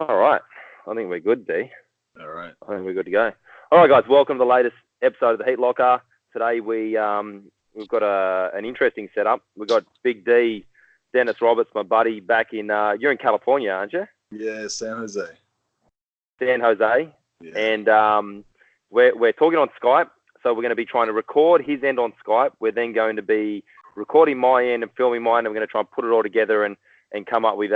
All right. I think we're good, D. All right. I think we're good to go. All right, guys. Welcome to the latest episode of the Heat Locker. Today we've got an interesting setup. We've got Big D, Denis Roberts, my buddy, back in. You're in California, aren't you? Yeah, San Jose. San Jose. Yeah. And we're talking on Skype. So we're going to be trying to record his end on Skype. We're then going to be recording my end and filming mine. And we're going to try and put it all together and come up with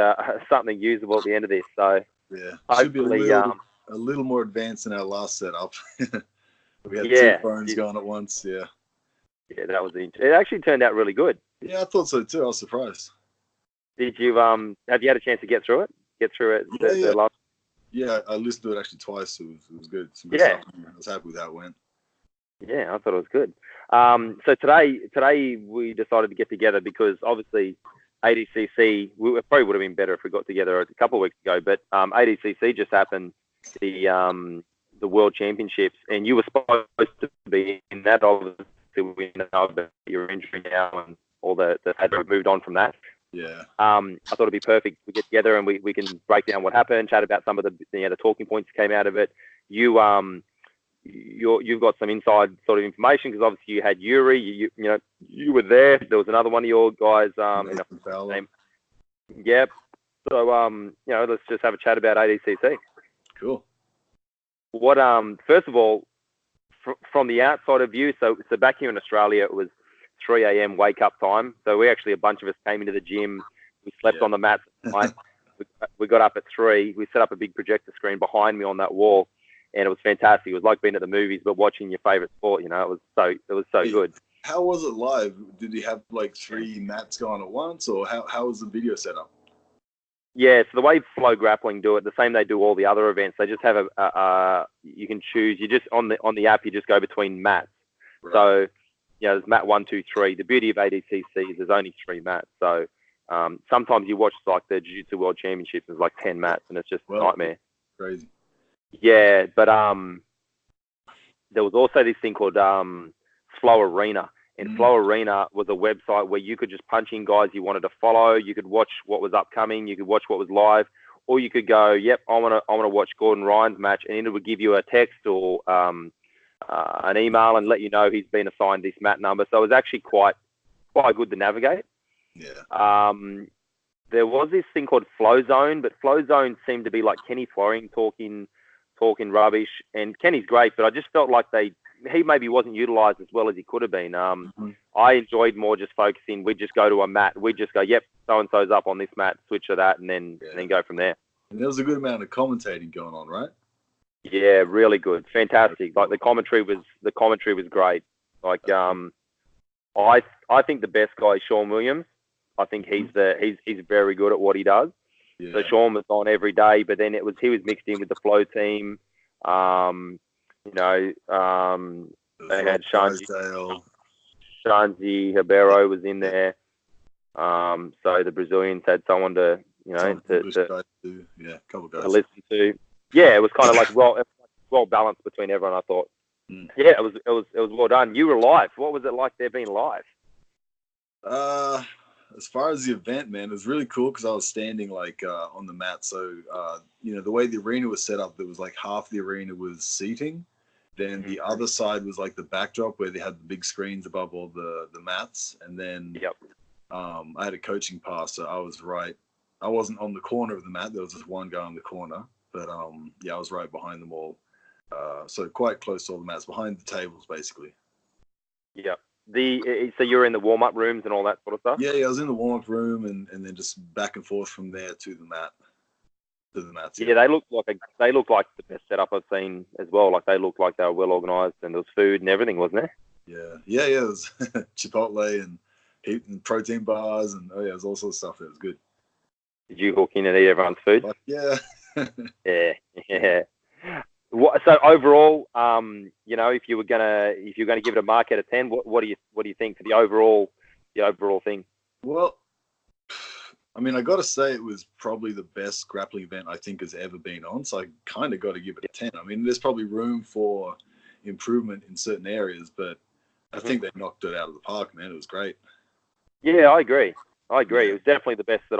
something usable at the end of this. So yeah, hopefully, should be a little more advanced than our last setup. We had two phones going at once. Yeah. Yeah, that was it. Actually turned out really good. Yeah, I thought so too. I was surprised. Did you have you had a chance to get through it? Yeah, I listened to it actually twice. It was good. Some good stuff. I was happy with how it went. Yeah, I thought it was good. So today we decided to get together because obviously ADCC, we probably would have been better if we got together a couple of weeks ago, but ADCC just happened, the World Championships, and you were supposed to be in that. Obviously, we know about your injury now and all the had moved on from that. Yeah. I thought it'd be perfect. We get together and we can break down what happened, chat about some of the talking points that came out of it. You've got some inside sort of information because obviously you had Yuri. You were there. There was another one of your guys. Name. Yep. So let's just have a chat about ADCC. Cool. What first of all, from the outside of view, so back here in Australia, it was 3 a.m. wake up time. So we actually, a bunch of us came into the gym. We slept on the mats at night. We got up at 3. We set up a big projector screen behind me on that wall, and it was fantastic. It was like being at the movies, but watching your favorite sport. It was so good. How was it live? Did you have like 3 mats going at once, or how was the video set up? Yeah, so the way Flow Grappling do it, the same they do all the other events. They just have you can choose. You just on the app, you just go between mats. Right. So there's mat 1, 2, 3. The beauty of ADCC is there's only 3 mats. So sometimes you watch like the Jiu-Jitsu World Championships, there's like 10 mats, and it's just a nightmare. Crazy. Yeah, but there was also this thing called Flow Arena. And Flow Arena was a website where you could just punch in guys you wanted to follow. You could watch what was upcoming. You could watch what was live, or you could go, "Yep, I want to watch Gordon Ryan's match," and it would give you a text or an email and let you know he's been assigned this mat number. So it was actually quite good to navigate. Yeah. There was this thing called Flow Zone, but Flow Zone seemed to be like Kenny Floring talking rubbish. And Kenny's great, but I just felt like he maybe wasn't utilised as well as he could have been. I enjoyed more just focusing. We'd just go to a mat. We'd just go, "Yep, so-and-so's up on this mat, switch to that," and then go from there. And there was a good amount of commentating going on, right? Yeah, really good. Fantastic. Like the commentary was great. Like I think the best guy is Sean Williams. I think he's very good at what he does. Yeah. So Sean was on every day, but then he was mixed in with the Flow team. They had Shanzi Ribeiro was in there. So the Brazilians had someone to couple guys to listen to. Yeah, it was kind of like well balanced between everyone. I thought. Yeah, it was well done. You were live. What was it like there being live? As far as the event, man, it was really cool because I was standing on the mat. So the way the arena was set up, there was like half the arena was seating. Then the other side was like the backdrop where they had the big screens above all the mats. And then I had a coaching pass, so I was right. I wasn't on the corner of the mat. There was just one guy on the corner. But I was right behind them all. So quite close to all the mats, behind the tables, basically. Yeah. So you're in the warm-up rooms and all that sort of stuff? Yeah, I was in the warm-up room and then just back and forth from there to the mat. To the mats. Yeah, they look like the best setup I've seen as well. Like they looked like they were well organised and there was food and everything, wasn't there? Yeah. It was Chipotle and protein bars and it was all sorts of stuff. It was good. Did you hook in and eat everyone's food? Yeah. Yeah. So overall, if you were gonna give it a mark out of 10, what do you think for the overall thing? Well, I mean, I got to say it was probably the best grappling event I think has ever been on. So I kind of got to give it a 10. I mean, there's probably room for improvement in certain areas, but I think they knocked it out of the park, man. It was great. Yeah, I agree. I agree. It was definitely the best that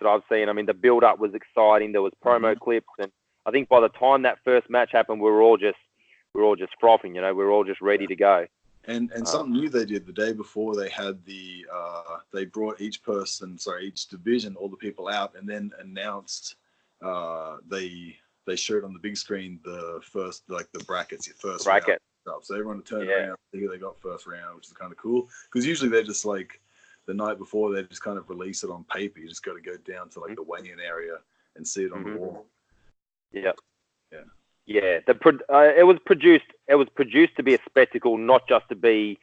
I've seen. I mean, the build up was exciting. There was promo clips, and I think by the time that first match happened, we were all just frothing. We were all just ready to go. And something new they did the day before, they had they brought each division, all the people out, and then announced they showed on the big screen the first, like the brackets, your first bracket round. So everyone turned around, who they got first round, which is kind of cool. Because usually they're just like the night before, they just kind of release it on paper. You just got to go down to like the weigh-in area and see it on the wall. Yeah. Yeah, it was produced. It was produced to be a spectacle, not just to be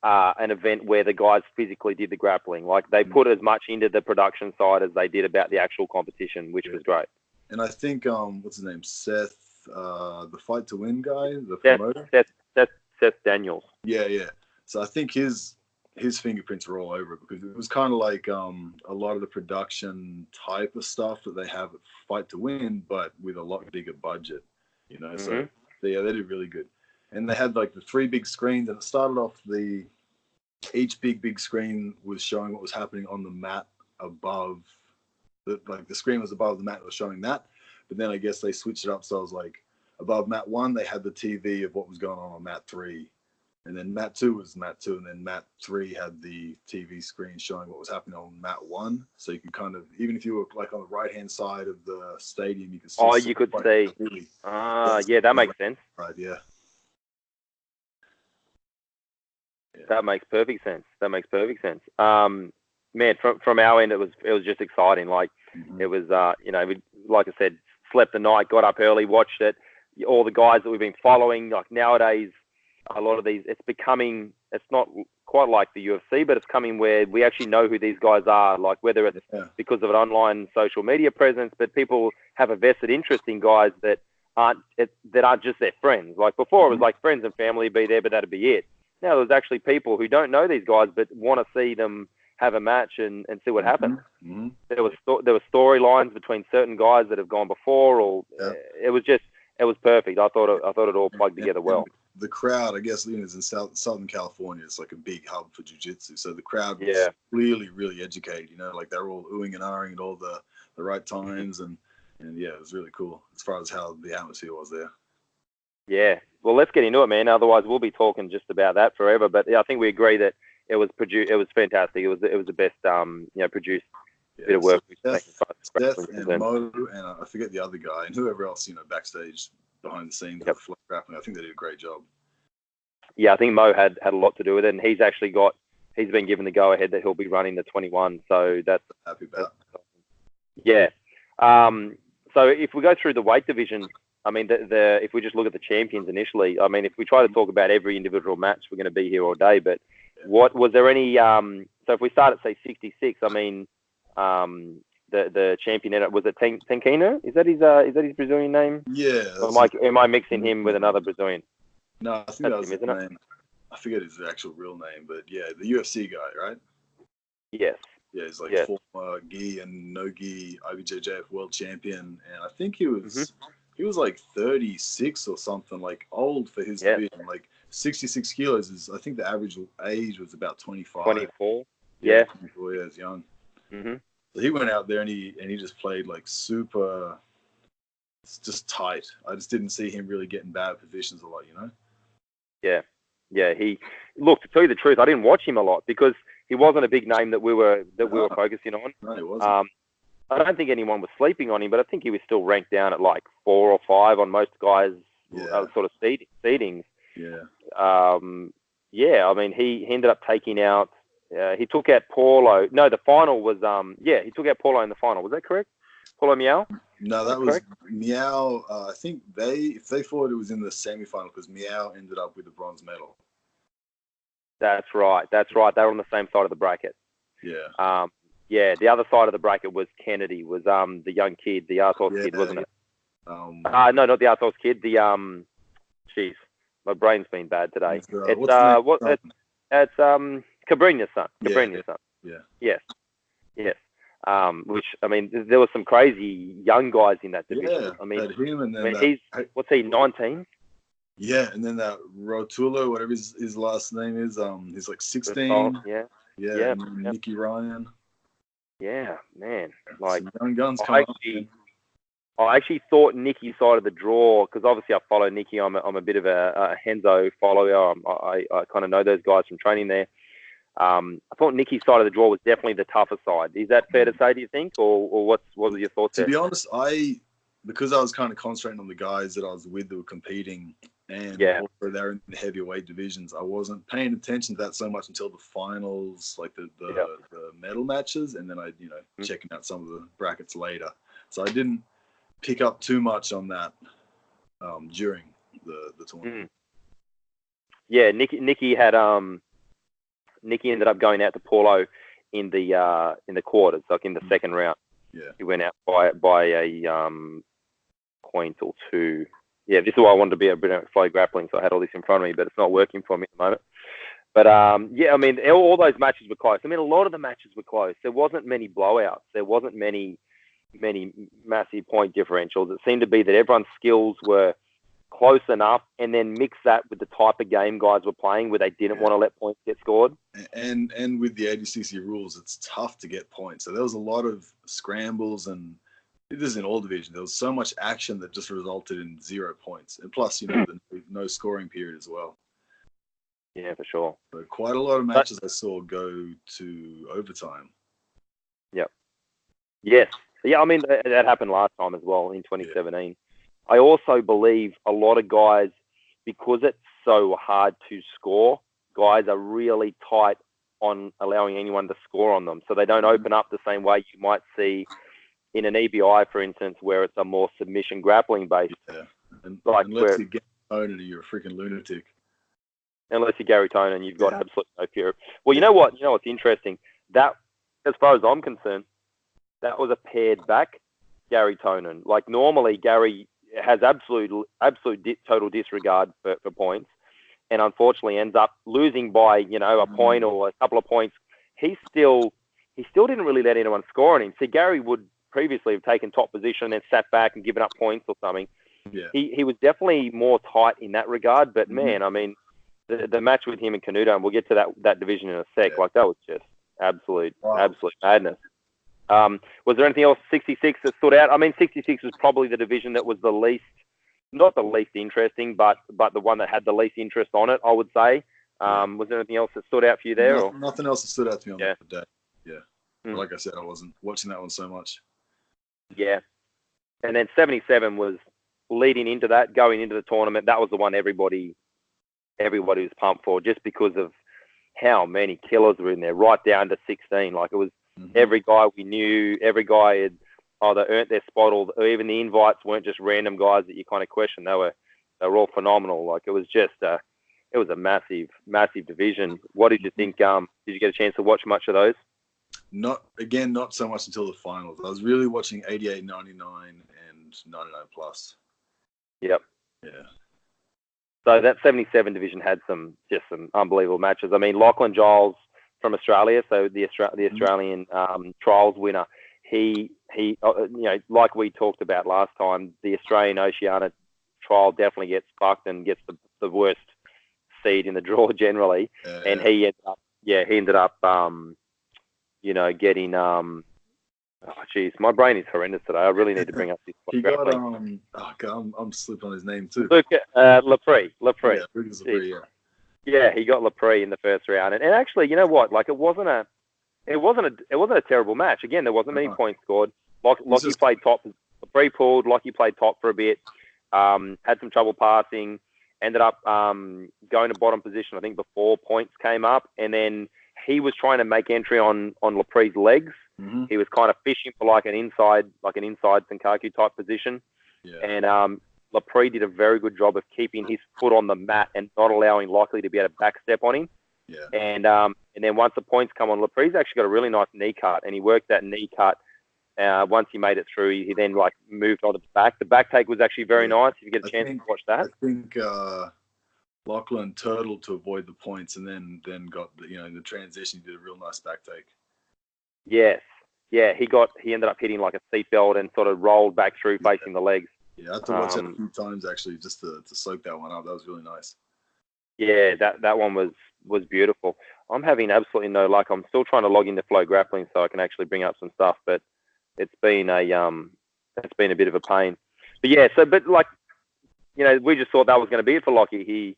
an event where the guys physically did the grappling. Like they put as much into the production side as they did about the actual competition, which was great. And I think what's his name, Seth, the Fight to Win guy, the promoter, Seth Daniels. Yeah. So I think his fingerprints were all over it, because it was kind of like a lot of the production type of stuff that they have at Fight to Win, but with a lot bigger budget. So they did really good. And they had like the 3 big screens, and it started off each big screen was showing what was happening on the mat above. The screen was above the mat that was showing that. But then I guess they switched it up. So it was like above mat 1, they had the TV of what was going on mat 3. And then mat 2 was mat 2. And then mat 3 had the TV screen showing what was happening on mat 1. So you could kind of, even if you were like on the right-hand side of the stadium, you could see. Oh, you could see. Yeah, that makes sense. Right, yeah. That makes perfect sense. Man, from our end, it was just exciting. Like it was, we, like I said, slept the night, got up early, watched it. All the guys that we've been following, like nowadays, a lot of these, it's not quite like the UFC, but it's coming where we actually know who these guys are, like whether it's because of an online social media presence, but people have a vested interest in guys that aren't just their friends. Like before, it was like friends and family be there, but that'd be it. Now there's actually people who don't know these guys, but want to see them have a match and see what happens. There were storylines between certain guys that have gone before, or it was perfect. I thought it all plugged together well. The crowd, I guess, is in Southern California. It's like a big hub for jiu-jitsu. So the crowd was really, really educated. Like they're all oohing and ahhing at all the right times, and yeah, it was really cool as far as how the atmosphere was there. Yeah, well, let's get into it, man. Otherwise, we'll be talking just about that forever. But I think we agree that it was fantastic. It was the best produced bit of work. Steph and Mo, and I forget the other guy, and whoever else backstage behind the scenes with floor grappling. I think they did a great job. Yeah, I think Mo had a lot to do with it, and he's been given the go ahead that he'll be running the 21. So that's happy about. Yeah. So if we go through the weight division, I mean, if we just look at the champions initially, I mean, if we try to talk about every individual match, we're going to be here all day. But what was there any? So if we start at say 66, I mean, the champion was it Tankino? Is that his Brazilian name? Yeah. Am I mixing him with another Brazilian? No, I think that was his name. I forget his actual real name, but yeah, the UFC guy, right? Yes. Yeah, he's like former gi and no gi IBJJF world champion, and I think he was like 36 or something, like old for his division. Like 66 kilos is, I think the average age was about 25. 24. 24. Yeah, it's young. Mm-hmm. So he went out there and he just played like super, just tight. I just didn't see him really getting bad positions a lot, Yeah. He look, to tell you the truth, I didn't watch him a lot because he wasn't a big name that we were focusing on. No, he wasn't. I don't think anyone was sleeping on him, but I think he was still ranked down at like 4 or 5 on most guys' sort of seedings. Yeah. I mean, he ended up taking out. He took out Paulo. No, the final was. He took out Paulo in the final. Was that correct? Paulo Miao? No, that was correct? Miao. I think if they thought it was in the semi-final because Miao ended up with the bronze medal. That's right. They were on the same side of the bracket. Yeah. The other side of the bracket was Kennedy, was the young kid, the Artos kid, wasn't it? No, not the Artos kid. The jeez, my brain's been bad today. It's Cabrina's son. Son. Yeah. Yes. Which, I mean, there were some crazy young guys in that division. Yeah. I mean, him and then what's he, 19? Yeah, and then that Rotulo, whatever his last name is, he's like 16. Yeah, and Nicky Ryan. Yeah, man. Like, some young guns coming up. I actually thought Nicky's side of the draw, because obviously I follow Nicky. I'm a bit of a Henzo follower. I kind of know those guys from training there. I thought Nicky's side of the draw was definitely the tougher side. Is that fair to say, do you think? Or what were your thoughts there? To be honest, because I was kind of concentrating on the guys that I was with that were competing, and also they're in the heavyweight divisions, I wasn't paying attention to that so much until the finals, like the medal matches, and then checking out some of the brackets later. So I didn't pick up too much on that during the tournament. Yeah, Nicky had Nicky ended up going out to Paulo in the quarters, like in the second round. Yeah, he went out by a point or two. Yeah, this is why I wanted to be a bit of flow grappling, so I had all this in front of me, but it's not working for me at the moment. But yeah, I mean, all those matches were close. I mean, a lot of the matches were close. There wasn't many blowouts. There wasn't many massive point differentials. It seemed to be that everyone's skills were close enough, and then mix that with the type of game guys were playing, where they didn't want to let points get scored. And with the ADCC rules, it's tough to get points. So there was a lot of scrambles, and this is in all divisions. There was so much action that just resulted in 0 points, and plus, the no scoring period as well. Yeah, for sure. So quite a lot of matches I saw go to overtime. Yep. Yes. Yeah, I mean, that happened last time as well in 2017. Yeah. I also believe a lot of guys, because it's so hard to score, guys are really tight on allowing anyone to score on them. So they don't open up the same way you might see in an EBI, for instance, where it's a more submission grappling based. Yeah. And like unless you get Tonin, you're a freaking lunatic. Unless you're Gary Tonin, you've got absolutely no fear. Well, you know what? You know what's interesting? That, as far as I'm concerned, that was a paired back Gary Tonin. Like, normally Gary has absolute total disregard for points, and unfortunately ends up losing by a point or a couple of points. He still didn't really let anyone score on him. See, Gary would previously have taken top position and then sat back and given up points or something. Yeah. He was definitely more tight in that regard. But man, I mean, the match with him and Canuto, and we'll get to that division in a sec. Yeah. Like, that was just absolute madness. Was there anything else 66 that stood out? I mean, 66 was probably the division that was the least, not the least interesting, but the one that had the least interest on it, I would say. Was there anything else that stood out for you there? Nothing else that stood out to me on that day. Yeah. Like I said, I wasn't watching that one so much. Yeah. And then 77 was leading into that, going into the tournament. That was the one everybody was pumped for, just because of how many killers were in there, right down to 16. Like, it was every guy we knew, every guy had either earned their spot, or even the invites weren't just random guys that you kind of question. They were all phenomenal. Like, it was just it was a massive division. What did you think? Did you get a chance to watch much of those? Not so much until the finals. I was really watching 88, 99, and 99 plus. Yep. Yeah. So that 77 division had some unbelievable matches. I mean, Lachlan Giles from Australia, so the Australian trials winner, he like we talked about last time, the Australian Oceania trial definitely gets fucked and gets the worst seed in the draw generally. And he ended up getting oh jeez, my brain is horrendous today. I really need to bring up this. He got I'm slipping on his name too. Look, Lepre. Yeah, Lucas Lepre, yeah. Yeah, he got Lepre in the first round, and actually, you know what? Like, it wasn't a terrible match. Again, there wasn't many points scored. Lockie played top. Lepre pulled. Lockie played top for a bit. Had some trouble passing. Ended up going to bottom position, I think, before points came up, and then he was trying to make entry on Lepre's legs. He was kind of fishing for like an inside Senkaku type position. Yeah. And Lepre did a very good job of keeping his foot on the mat and not allowing Lockley to be able to backstep on him. Yeah. And then once the points come on, Lepre's actually got a really nice knee cut, and he worked that knee cut. Once he made it through, he then moved on to the back. The back take was actually very nice. If you get a chance to watch that. I think Lachlan turtled to avoid the points, and then got in the transition, he did a real nice back take. Yes. Yeah, he ended up hitting like a seatbelt and sort of rolled back through facing the legs. Yeah, I had to watch that a few times actually, just to soak that one up. That was really nice. Yeah, that one was beautiful. I'm having absolutely no luck. I'm still trying to log into Flow Grappling so I can actually bring up some stuff, but it's been a bit of a pain. But yeah, but like, we just thought that was going to be it for Lockie. He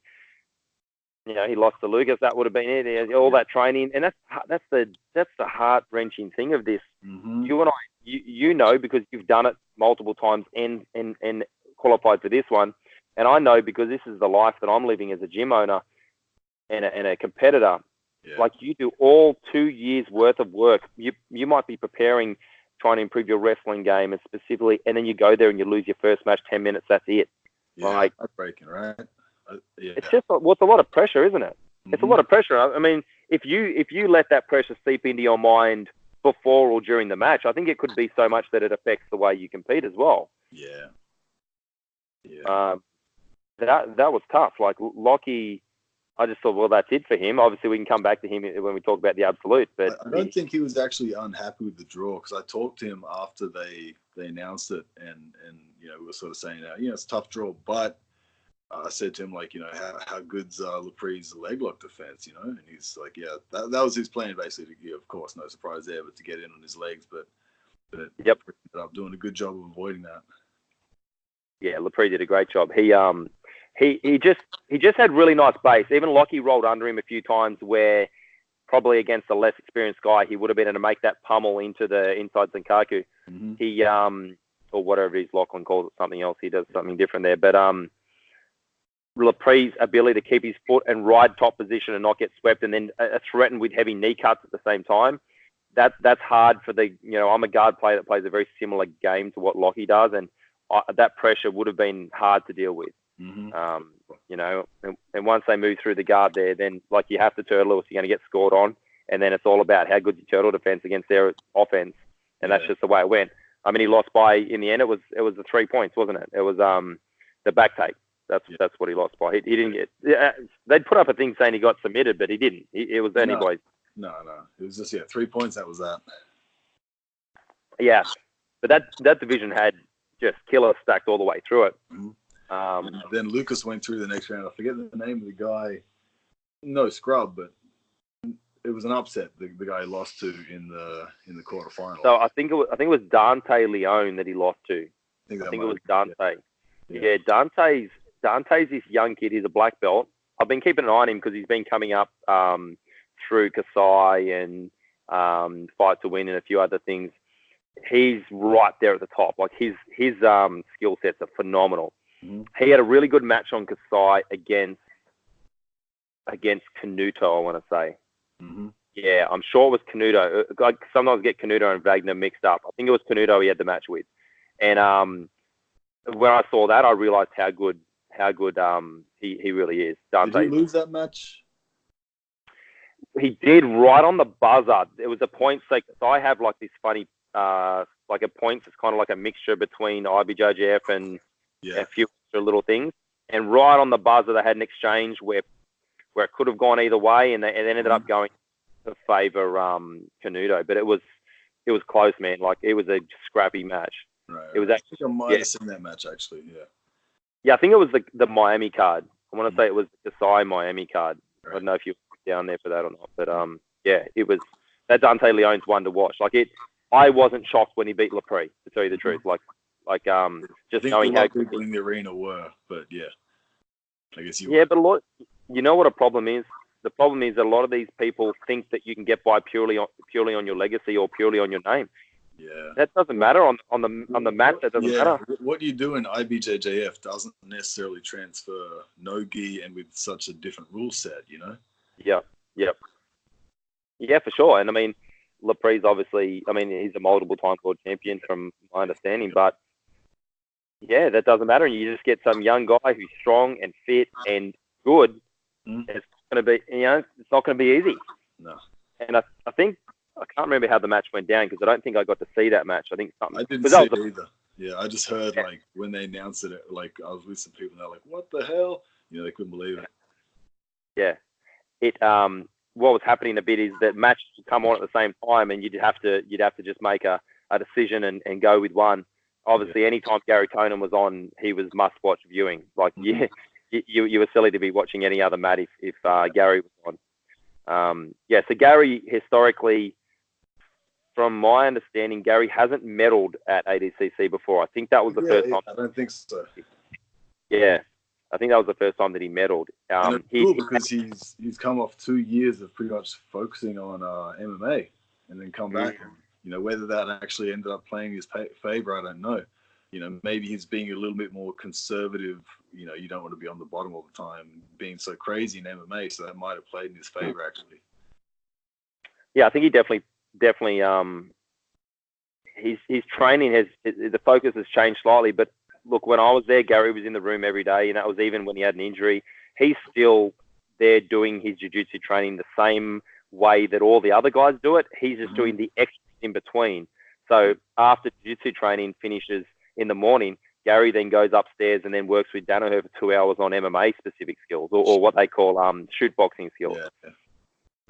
lost to Lucas. That would have been it. All that training, and that's the heart-wrenching thing of this. Mm-hmm. You and I, because you've done it multiple times and qualified for this one, and I know because this is the life that I'm living as a gym owner and a competitor. Yeah. Like, you do all 2 years worth of work. You might be preparing, trying to improve your wrestling game, and specifically, and then you go there and you lose your first match, 10 minutes. That's it. Yeah, like, heartbreaking, right? Yeah. It's just it's a lot of pressure, isn't it? Mm-hmm. It's a lot of pressure. I mean, if you let that pressure seep into your mind before or during the match, I think it could be so much that it affects the way you compete as well. Yeah. That was tough. Like, Lockie, I just thought, well, that's it for him. Obviously, we can come back to him when we talk about the absolute. But I don't think he was actually unhappy with the draw, because I talked to him after they announced it, and we were sort of saying, it's a tough draw, but I said to him, like, how good's Lepre's leg lock defense, and he's like, yeah, that was his plan, basically. Of course, no surprise there, but to get in on his legs, but yep, I'm doing a good job of avoiding that. Yeah, Lepre did a great job. He just had really nice base. Even Lockie rolled under him a few times, where probably against a less experienced guy, he would have been able to make that pummel into the inside Senkaku. Mm-hmm. He or whatever his Lachlan calls it, something else. He does something different there. But Lepre's ability to keep his foot and ride top position and not get swept, and then threaten with heavy knee cuts at the same time. That's hard for the, I'm a guard player that plays a very similar game to what Lockie does, and that pressure would have been hard to deal with. Mm-hmm. And once they move through the guard there, then, like, you have to turtle, or you're going to get scored on, and then it's all about how good your turtle defense against their offense, and that's just the way it went. I mean, he lost by, in the end, it was the 3 points, wasn't it? It was the back take. That's what he lost by. He didn't get. They'd put up a thing saying he got submitted, but he didn't. It was anybody's. No. It was just 3 points. That was that. Yeah, but that division had just killer stacked all the way through it. Mm-hmm. Then Lucas went through the next round. I forget the name of the guy. No scrub, but it was an upset. The guy he lost to in the quarterfinal. So I think it was Dante Leone that he lost to. I think it was Dante. Yeah, Dante's this young kid. He's a black belt. I've been keeping an eye on him because he's been coming up through Kasai and Fight to Win and a few other things. He's right there at the top. Like, his skill sets are phenomenal. Mm-hmm. He had a really good match on Kasai against Canuto, I want to say. Mm-hmm. Yeah, I'm sure it was Canuto. I sometimes get Canuto and Wagner mixed up. I think it was Canuto he had the match with. And when I saw that, I realized how good he really is. Dante. Did he lose that match? He did, right on the buzzer. It was a point. So I have like this funny, like a points. It's kind of like a mixture between IBJJF and a few extra little things. And right on the buzzer, they had an exchange where it could have gone either way, and it ended up going to favour Canuto. But it was close, man. Like, it was a scrappy match. Right. It was actually, I think I might have seen that match, actually. Yeah. Yeah, I think it was the Miami card. I want to say it was the Kasai Miami card. Right. I don't know if you were down there for that or not, but it was that Dante Leone's one to watch. Like, I wasn't shocked when he beat Lepre, to tell you the truth. Like just knowing how good people in the arena were, but yeah, I guess you. Yeah, but you know what a problem is? The problem is that a lot of these people think that you can get by purely on your legacy or purely on your name. Yeah, that doesn't matter on the mat. That doesn't matter. What you do in IBJJF doesn't necessarily transfer no gi and with such a different rule set, Yep. Yeah, for sure. And I mean, Lepre's obviously, he's a multiple time world champion from my understanding, but yeah, that doesn't matter. You just get some young guy who's strong and fit and good. It's going to be, it's not going to be easy. No. And I think, I can't remember how the match went down because I don't think I got to see that match. I think something. I didn't see it either. Yeah, I just heard like when they announced it, like I was with some people and they're like, "What the hell?" They couldn't believe it. Yeah, what was happening a bit is that matches would come on at the same time, and you'd have to just make a decision and go with one. Obviously, anytime Gary Tonin was on, he was must-watch viewing. Like, you were silly to be watching any other mat if Gary was Yeah, so Gary, historically, from my understanding, Gary hasn't medalled at ADCC before. I think that was the first time. I don't think so. Yeah, I think that was the first time that he medalled. And it's cool because he's come off 2 years of pretty much focusing on MMA, and then come back. And, you know, whether that actually ended up playing his favor, I don't know. You know, maybe he's being a little bit more conservative. You know, you don't want to be on the bottom all the time, being so crazy in MMA. So that might have played in his favor, actually. Yeah, I think he definitely. His training the focus has changed slightly. But look, when I was there, Gary was in the room every day, and that was even when he had an injury. He's still there doing his jiu-jitsu training the same way that all the other guys do it. He's just doing the extra in between. So after jiu-jitsu training finishes in the morning, Gary then goes upstairs and then works with Danaher for 2 hours on MMA specific skills, or what they call shoot boxing skills. Yeah.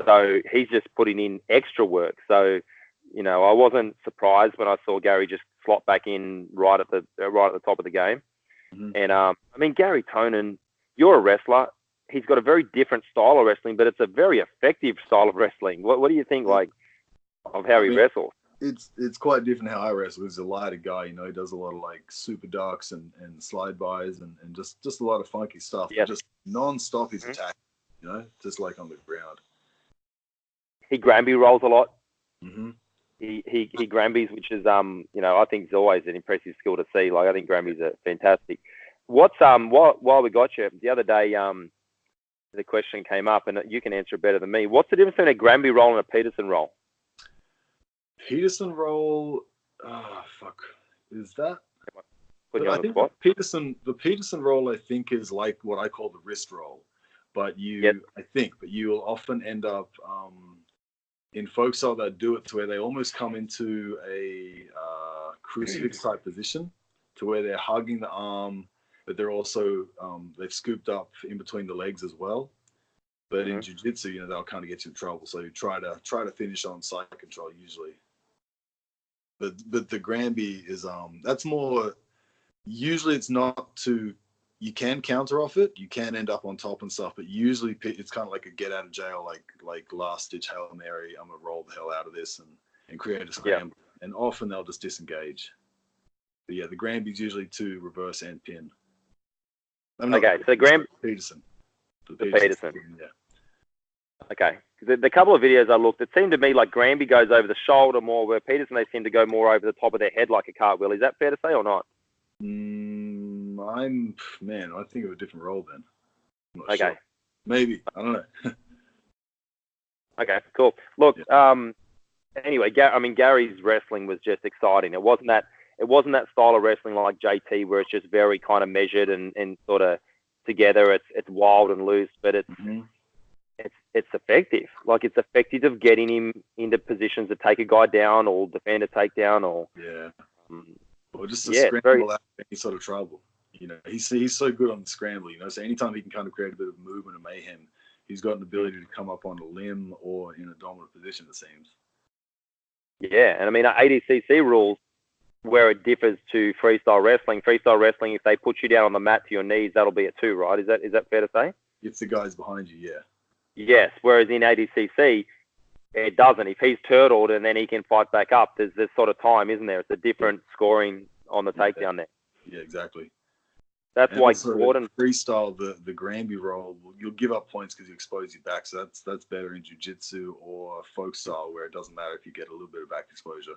So he's just putting in extra work. So, you know, I wasn't surprised when I saw Gary just slot back in right at the top of the game. And I mean, Gary Tonin, you're a wrestler. He's got a very different style of wrestling, but it's a very effective style of wrestling. What do you think, like, of how he wrestles? It's quite different how I wrestle. He's a lighter guy, you know. He does a lot of like super ducks and slide bys and just a lot of funky stuff. Yeah. Just non-stop he's attacking, you know, just like on the ground. He Granby rolls a lot. He Granbys, which is you know, I think is always an impressive skill to see. Like, I think Granbys are fantastic. What's while we got you the other day, the question came up, and you can answer it better than me. What's the difference between a Granby roll and a Peterson roll? Peterson roll, is that? Put you on the spot. The Peterson roll, I think, is like what I call the wrist roll, but you will often end up in folk style that do it to where they almost come into a crucifix type position, to where they're hugging the arm, but they're also they've scooped up in between the legs as well. But in jiu-jitsu, you know, they'll kind of get you in trouble. So you try to finish on side control usually. But the Granby is that's more, usually it's not to, you can counter off it, you can end up on top and stuff, but usually it's kind of like a get out of jail, like last ditch Hail Mary, I'm gonna roll the hell out of this and create a scramble. And often they'll just disengage. But yeah, the Granby's usually to reverse and pin. Okay, so Peterson. The Peterson. Yeah. Okay. The couple of videos I looked, it seemed to me like Granby goes over the shoulder more, where Peterson, they seem to go more over the top of their head like a cartwheel. Is that fair to say or not? I think of a different role then. Okay. Sure. Maybe. I don't know. Okay, cool. Look, anyway, Gary's wrestling was just exciting. It wasn't that style of wrestling like JT, where it's just very kind of measured and sort of together. It's wild and loose, but it's effective. Like, it's effective of getting him into positions to take a guy down or defend a takedown or or just to scramble out of any sort of trouble. You know, he's so good on the scramble. You know, so anytime he can kind of create a bit of movement and mayhem, he's got an ability to come up on a limb or in a dominant position, it seems. Yeah, and I mean, ADCC rules, where it differs to freestyle wrestling. Freestyle wrestling, if they put you down on the mat to your knees, that'll be a 2, right? Is that fair to say? If the guy's behind you, yeah. Yes, whereas in ADCC, it doesn't. If he's turtled and then he can fight back up, there's this sort of time, isn't there? It's a different scoring on the takedown there. Yeah, exactly. That's why Gordon freestyle the Granby roll, you'll give up points because you expose your back. So that's better in jiu-jitsu or folk style, where it doesn't matter if you get a little bit of back exposure.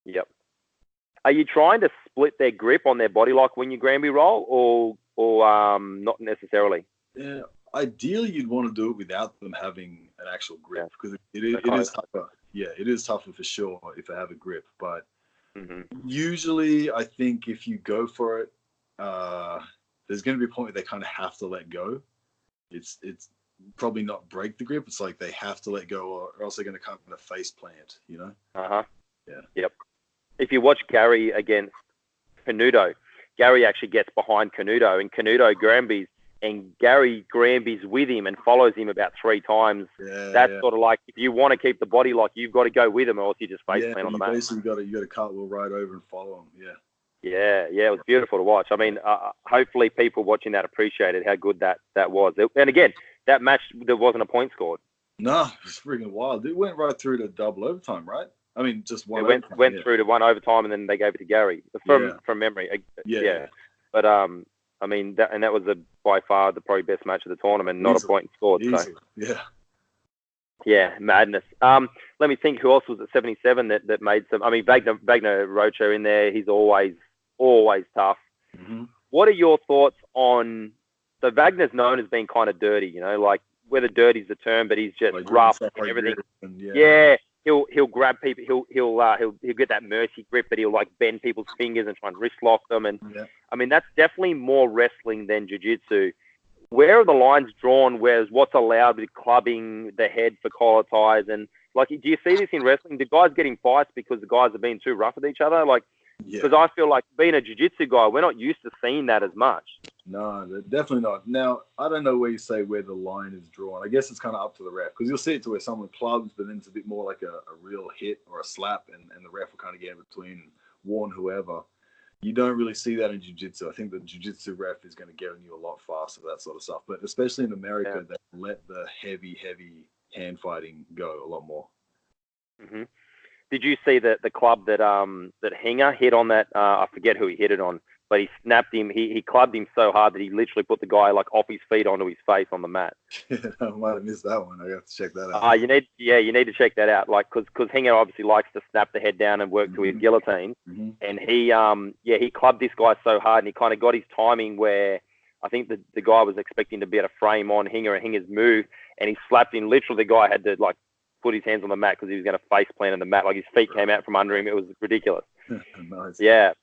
Yep. Are you trying to split their grip on their body like when you Granby roll, or not necessarily? Yeah. Ideally, you'd want to do it without them having an actual grip, because it is tougher. Yeah, it is tougher for sure if they have a grip. But usually, I think if you go for it, there's going to be a point where they kind of have to let go. It's probably not break the grip. It's like they have to let go, or else they're going to kind of face plant. You know? Yeah. Yep. If you watch Gary against Canuto, Gary actually gets behind Canuto, and Canuto Granby's. And Gary Granby's with him and follows him about 3 times. That's sort of like, if you want to keep the body lock, you've got to go with him, or else you just face plant on the mat. Basically you got to cartwheel right over and follow him. Yeah, it was beautiful to watch. I mean, hopefully people watching that appreciated how good that was. And again, that match, there wasn't a point scored. No, it was freaking wild. It went right through to double overtime, right? I mean, just one. It went through to one overtime, and then they gave it to Gary from memory. Yeah. But I mean, that was by far the probably best match of the tournament. Not a point scored. So. Yeah. Yeah, madness. Let me think. Who else was at 77 that made some? I mean, Wagner Rocha in there. He's always tough. Mm-hmm. What are your thoughts on? So Wagner's known as being kind of dirty, you know, like whether dirty's the term, but he's just rough and everything. Yeah, he'll grab people. He'll get that mercy grip, but he'll like bend people's fingers and try and wrist lock them. And I mean, that's definitely more wrestling than jiu-jitsu. Where are the lines drawn? Where's what's allowed with clubbing the head for collar ties? And like, do you see this in wrestling? Do guys get in fights because the guys are being too rough with each other? Like, because I feel like being a jiu-jitsu guy, we're not used to seeing that as much. No, definitely not. Now, I don't know where you say where the line is drawn. I guess it's kind of up to the ref, because you'll see it to where someone clubs, but then it's a bit more like a real hit or a slap, and the ref will kind of get in between and warn whoever. You don't really see that in jiu-jitsu. I think the jiu-jitsu ref is going to get on you a lot faster, that sort of stuff. But especially in America, they let the heavy hand fighting go a lot more. Mm-hmm. Did you see the club that Hinger hit on that? I forget who he hit it on, but he snapped him. He clubbed him so hard that he literally put the guy like off his feet onto his face on the mat. I might have missed that one. I have to check that out. You need to check that out. Like, because Hinger obviously likes to snap the head down and work to his guillotine, and he clubbed this guy so hard, and he kind of got his timing where I think the guy was expecting to be able to frame on Hinger and Hinger's move, and he slapped him. Literally, the guy had to like put his hands on the mat because he was going to face plant on the mat. Like his feet came out from under him. It was ridiculous. Nice. Yeah.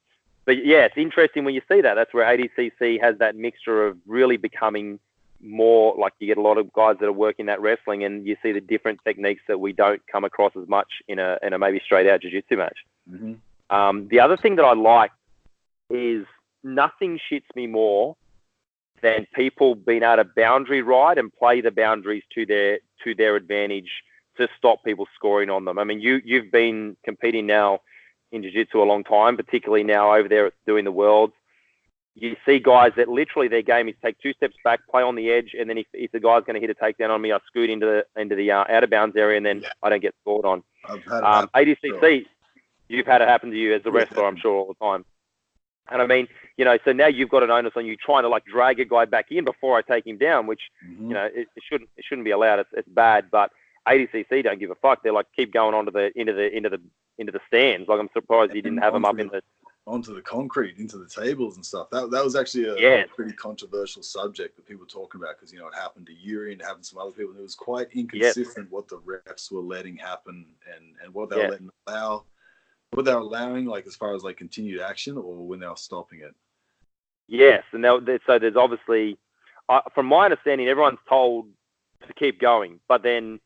But yeah, it's interesting when you see that. That's where ADCC has that mixture of really becoming more like you get a lot of guys that are working that wrestling, and you see the different techniques that we don't come across as much in a maybe straight out jiu-jitsu match. The other thing that I like is nothing shits me more than people being able to boundary ride and play the boundaries to their advantage to stop people scoring on them. I mean, you've been competing now in jiu-jitsu a long time, particularly now over there doing the Worlds. You see guys that literally their game is take 2 steps back, play on the edge, and then if the guy's going to hit a takedown on me, I scoot into the out of bounds area, and then I don't get scored on. I've had it ADCC, you've had it happen to you as a wrestler, I'm sure, all the time. And I mean, you know, so now you've got an onus on you trying to like drag a guy back in before I take him down, which you know it shouldn't be allowed. It's bad, but ADCC don't give a fuck. They're like keep going onto into the stands. Like I'm surprised you didn't have them up onto the concrete, into the tables and stuff. That was actually a pretty controversial subject that people were talking about, because you know it happened to Yuri and happened to some other people, and it was quite inconsistent what the refs were letting happen and what they were letting allow, what they were allowing, like as far as like continued action or when they were stopping it. Yes, and so there's obviously, from my understanding, everyone's told to keep going, but then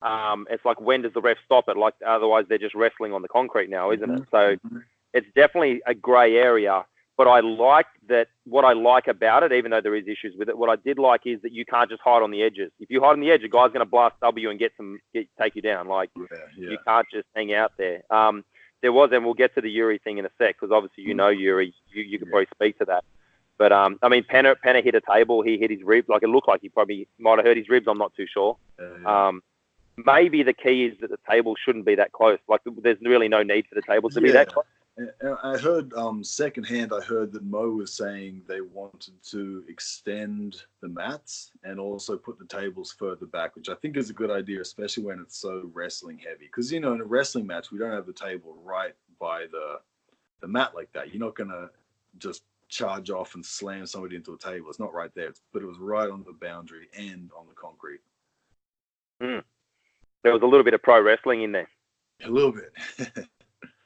it's like, when does the ref stop it? Like, otherwise they're just wrestling on the concrete now, isn't it? So it's definitely a grey area, but I like that. What I like about it, even though there is issues with it, what I did like is that you can't just hide on the edges. If you hide on the edge, a guy's going to blast W and take you down. Like, you can't just hang out there. There was, and we'll get to the Yuri thing in a sec, because obviously you know Yuri, you could probably speak to that. But I mean, Penner hit a table. He hit his ribs. Like, it looked like he probably might have hurt his ribs. I'm not too sure. Maybe the key is that the table shouldn't be that close. Like, there's really no need for the tables to be that close. I heard secondhand, I heard that Mo was saying they wanted to extend the mats and also put the tables further back, which I think is a good idea, especially when it's so wrestling heavy. Because, you know, in a wrestling match, we don't have the table right by the mat like that. You're not going to just charge off and slam somebody into a table. It's not right there. But it was right on the boundary and on the concrete. There was a little bit of pro wrestling in there. A little bit.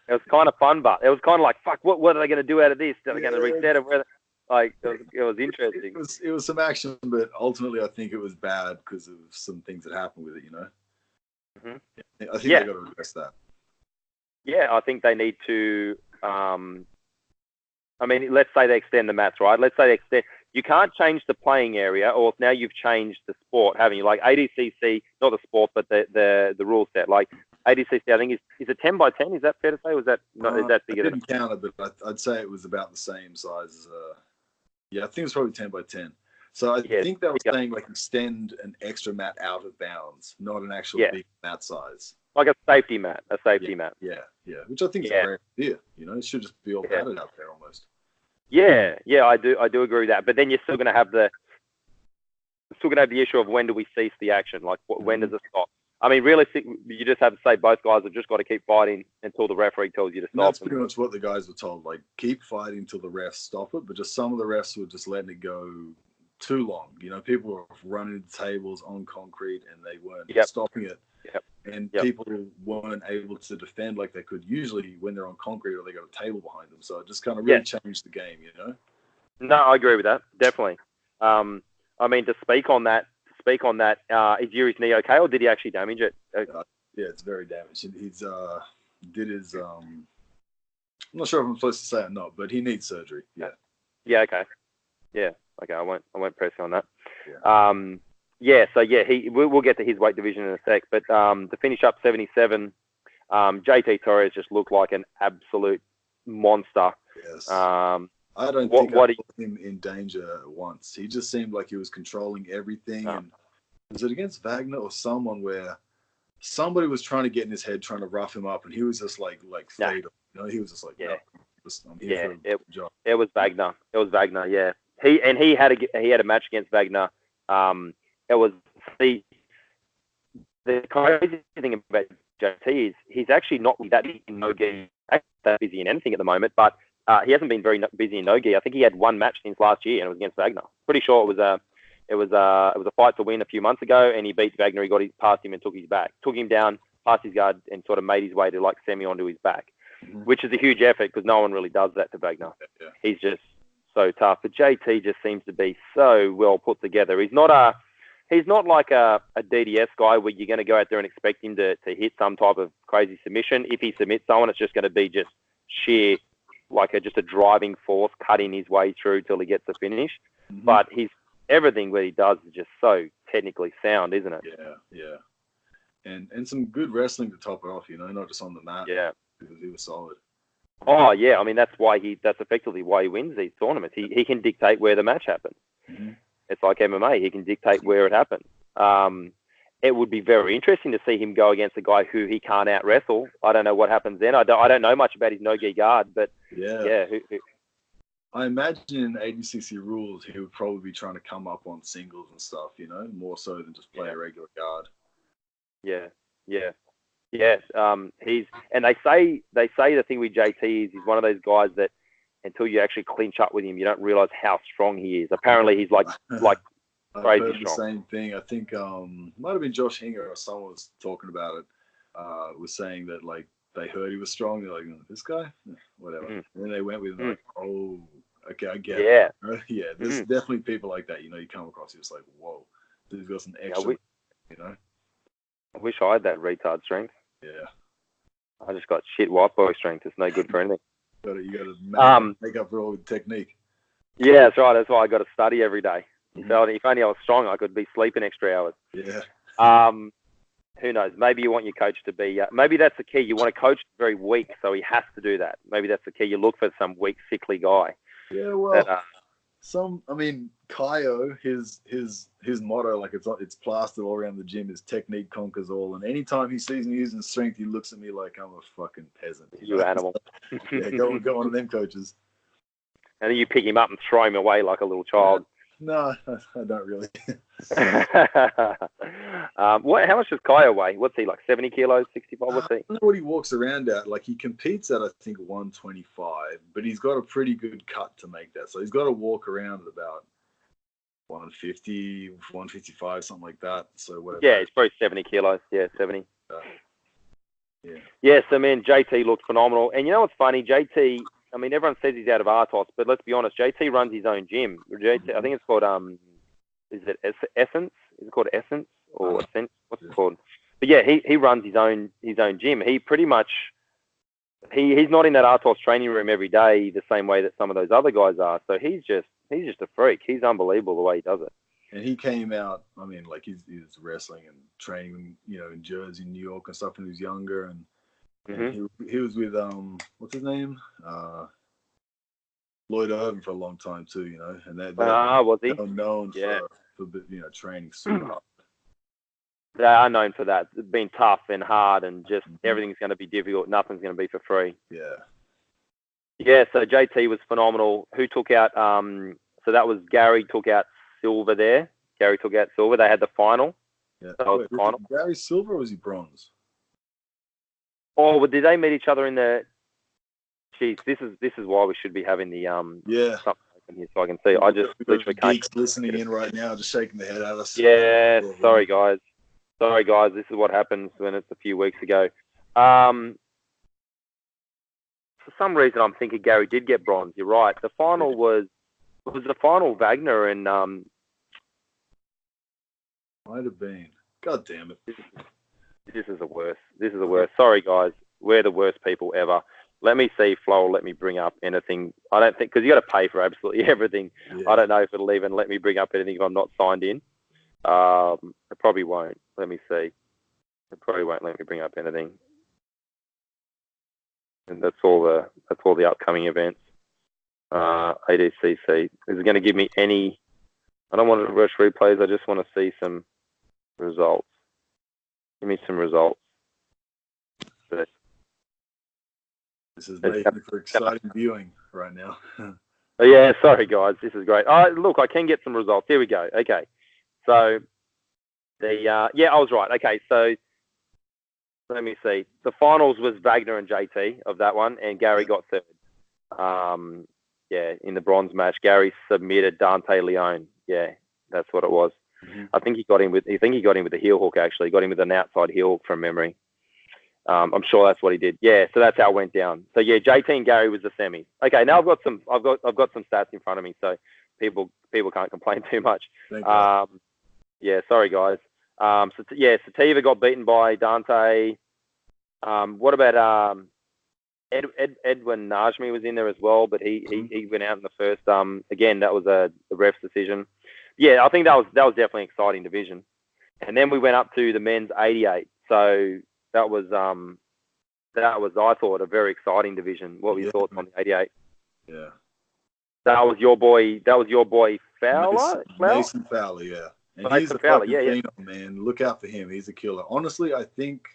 It was kind of fun, but it was kind of like, fuck, what are they going to do out of this? Are they going to reset it? Like, it was interesting. It was some action, but ultimately I think it was bad because of some things that happened with it, you know? I think they got to address that. Yeah, I think they need to, I mean, let's say they extend the mats, right? Let's say they extend. You can't change the playing area, or now you've changed the sport, haven't you? Like ADCC, not the sport, but the rule set. Like ADCC, I think is it 10 by 10? Is that fair to say? Was that is that bigger? I didn't count it, but I'd say it was about the same size as. I think it's probably 10 by 10. So I Yeah, think they were saying like extend an extra mat out of bounds, not an actual big mat size. like a safety mat, mat. Yeah. Which I think is a great idea. You know, it should just be all padded out there almost. Yeah, I do agree with that. But then you're still going to have the issue of when do we cease the action? Like, when does it stop? I mean, realistically, you just have to say both guys have just got to keep fighting until the referee tells you to stop. And that's pretty much what the guys were told. Like, keep fighting until the refs stop it. But just some of the refs were just letting it go too long. You know, people were running tables on concrete and they weren't stopping it. And people weren't able to defend like they could usually when they're on concrete or they got a table behind them. So it just kind of really changed the game, you know? No, I agree with that. Definitely. I mean, to speak on that, is Yuri's knee okay, or did he actually damage it? Yeah, it's very damaged. He's did his I'm not sure if I'm supposed to say it or not, but he needs surgery. Yeah. Yeah. Okay. Yeah. Okay. I won't press you on that. Yeah. We'll get to his weight division in a sec, but to finish up 77, JT Torres just looked like an absolute monster. Yes. I don't think I put him in danger once. He just seemed like he was controlling everything. And was it against Wagner or someone where somebody was trying to get in his head, trying to rough him up, and he was just like fatal. You know, he was just like, it was Wagner. It was Wagner. Yeah. He had a match against Wagner. It was the crazy thing about JT is he's actually not that busy in no-gi, that busy in anything at the moment, but he hasn't been very busy in no-gi. I think he had one match since last year, and it was against Wagner. Pretty sure it was a fight to win a few months ago, and he beat Wagner. He got past him and took him down, past his guard, and sort of made his way to like semi onto his back, which is a huge effort because no one really does that to Wagner. Yeah. He's just so tough. But JT just seems to be so well put together. He's not like a DDS guy where you're going to go out there and expect him to hit some type of crazy submission. If he submits someone, it's just going to be just sheer, like just a driving force cutting his way through till he gets the finish. But everything that he does is just so technically sound, isn't it? Yeah. And some good wrestling to top it off, you know, not just on the mat. Yeah. Because he was solid. Oh yeah, I mean that's effectively why he wins these tournaments. He can dictate where the match happens. It's like MMA. He can dictate where it happens. It would be very interesting to see him go against a guy who he can't out wrestle. I don't know what happens then. I don't know much about his no-gi guard, but I imagine in ADCC rules he would probably be trying to come up on singles and stuff, you know, more so than just play a regular guard. Yeah. And they say the thing with JT is he's one of those guys that until you actually clinch up with him, you don't realize how strong he is. Apparently, he's like crazy heard strong. The same thing. I think might have been Josh Hinger or someone was talking about it. Was saying that like they heard he was strong. They're like, this guy, whatever. And then they went with him like, oh, okay, I get it. Yeah. There's definitely people like that. You know, you come across, you're just like, whoa, this has got some extra. You know. I wish I had that retard strength. Yeah. I just got shit white boy strength. It's no good for anything. You got to make up for all the technique. Yeah, that's right. That's why I got to study every day. So if only I was strong, I could be sleeping extra hours. Yeah. Who knows? Maybe you want your coach to be. Maybe that's the key. You want a coach very weak, so he has to do that. Maybe that's the key. You look for some weak, sickly guy. Yeah. Well, Caio, his motto, like it's plastered all around the gym, is technique conquers all. And anytime he sees me using strength, he looks at me like I'm a fucking peasant. You animal. Yeah, go on to them coaches. And then you pick him up and throw him away like a little child. No, I don't really. How much does Caio weigh? What's he, like 70 kilos, 65? What's he? I don't know what he walks around at. Like he competes at, I think, 125, but he's got a pretty good cut to make that. So he's got to walk around at about 150, 155, something like that. So whatever. Yeah, it's probably 70 kilos. Yeah, 70. Yeah. Yes, I mean, JT looked phenomenal. And you know what's funny? JT, I mean, everyone says he's out of Artos, but let's be honest, JT runs his own gym. JT, I think it's called, is it Essence? Is it called Essence or Essence? What's it called? But yeah, he runs his own gym. He pretty much, he's not in that Artos training room every day the same way that some of those other guys are. So he's just a freak. He's unbelievable the way he does it. And he came out, I mean, like he was wrestling and training, you know, in Jersey, New York and stuff when he was younger. And he was with, what's his name? Lloyd Irvin for a long time too, you know, and they're Was he? known for training super hard. They are known for that, being tough and hard, and just everything's going to be difficult. Nothing's going to be for free. Yeah. Yeah. So JT was phenomenal. Who took out? So that was Gary took out silver there. Gary took out silver. They had the final. Yeah. That was the final. Gary silver or was he bronze? Oh, well, did they meet each other in the? Jeez, this is why we should be having the Yeah. something open here so I can see. I just literally can't. Geeks listening in right now, just shaking their head at us. Yeah. Sorry, guys. This is what happens when it's a few weeks ago. For some reason, I'm thinking Gary did get bronze. You're right. The final was the final Wagner and might have been. God damn it. This is the worst. This is the worst. Sorry, guys. We're the worst people ever. Let me see, Flo. Let me bring up anything. I don't think, because you got to pay for absolutely everything. Yeah. I don't know if it'll even let me bring up anything if I'm not signed in. It probably won't. Let me see. It probably won't let me bring up anything. And that's all the upcoming events. ADCC. Is it going to give me any? I don't want to rush replays. I just want to see some results. Give me some results. This is making for exciting viewing right now. Oh, yeah, sorry guys, this is great. Look, I can get some results. Here we go. Okay, so the I was right. Okay, so let me see. The finals was Wagner and JT of that one, and Gary got third. In the bronze match, Gary submitted Dante Leone. Yeah, that's what it was. Mm-hmm. I think he got him with the heel hook. Actually, got him with an outside heel hook from memory. I'm sure that's what he did. Yeah, so that's how it went down. So yeah, JT and Gary was the semis. Okay, now I've got some stats in front of me, so people can't complain too much. Yeah, sorry guys. Sativa got beaten by Dante. What about Edwin Najmi was in there as well, but he went out in the first. Again, that was the ref's decision. Yeah, I think that was definitely an exciting division. And then we went up to the men's 88. So that was I thought a very exciting division. What were your thoughts on the 88? Yeah. That was your boy Fowler? Mason Fowler, yeah. And Mason he's a Fowler, fucking phenom, man. Look out for him. He's a killer. Honestly, I think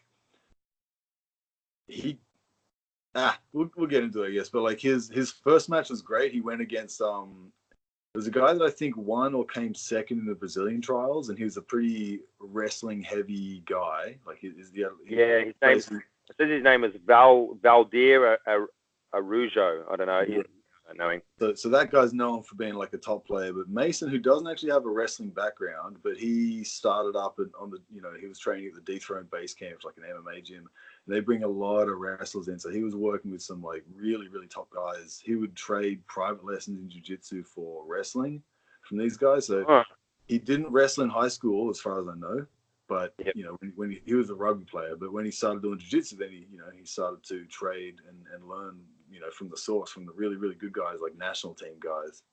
we'll get into it, I guess. But like his first match was great. He went against there's a guy that I think won or came second in the Brazilian trials, and he was a pretty wrestling heavy guy. Like his name was Valdir Arujo. I don't know. Yeah. I don't know him. So that guy's known for being like a top player. But Mason, who doesn't actually have a wrestling background, but he started up he was training at the Dethroned Base Camp, like an MMA gym. And they bring a lot of wrestlers in. So he was working with some like really, really top guys. He would trade private lessons in jiu-jitsu for wrestling from these guys. So he didn't wrestle in high school, as far as I know. But when he was a rugby player, but when he started doing jiu-jitsu, then he started to trade and learn, from the source, from the really, really good guys, like national team guys.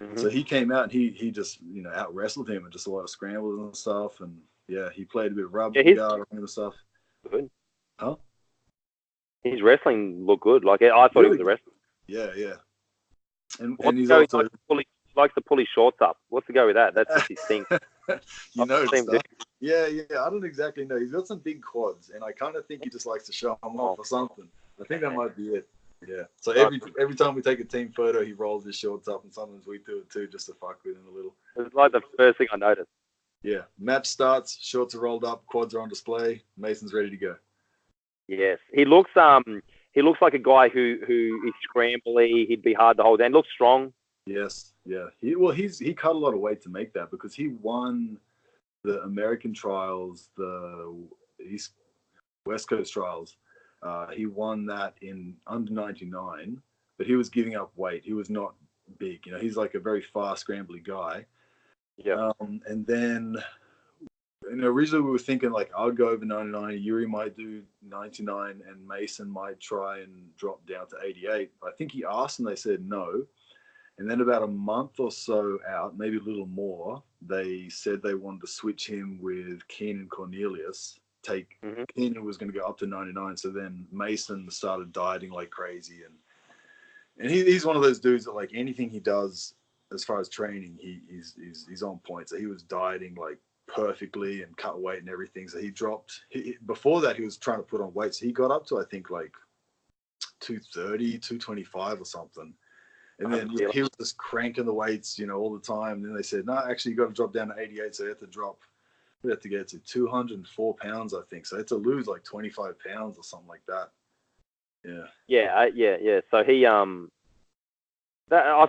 Mm-hmm. So he came out and he just, out wrestled him and just a lot of scrambles and stuff. And yeah, he played a bit of rugby guard and stuff. Good. Huh? His wrestling looked good. Like I thought he was a wrestler. Yeah, yeah. And he's also likes to pull his shorts up. What's the go with that? That's just his thing. Yeah. I don't exactly know. He's got some big quads, and I kind of think he just likes to show them off or something. I think that might be it. Yeah. So every time we take a team photo, he rolls his shorts up, and sometimes we do it too, just to fuck with him a little. It's like the first thing I noticed. Yeah. Match starts. Shorts are rolled up. Quads are on display. Mason's ready to go. Yes, he looks like a guy who is scrambly. He'd be hard to hold down. Looks strong. Yes, yeah. He cut a lot of weight to make that, because he won the American trials, the West Coast trials. He won that in under 99, but he was giving up weight. He was not big. He's like a very fast, scrambly guy. Yeah. And then, originally we were thinking like I would go over 99, Yuri might do 99, and Mason might try and drop down to 88. I think he asked and they said no. And then about a month or so out, maybe a little more, they said they wanted to switch him with Keenan Cornelius. Keenan was going to go up to 99. So then Mason started dieting like crazy. And And he's one of those dudes that like anything he does as far as training, he's on point. So he was dieting like perfectly and cut weight and everything. So he dropped. Before that, he was trying to put on weight. So he got up to I think like 230, 225 or something. And then he was just cranking the weights, all the time. And then they said, no, actually, you got to drop down to 88. So he had to get to 204 pounds, I think. So he had to lose like 25 pounds or something like that. Yeah. Yeah. So he, I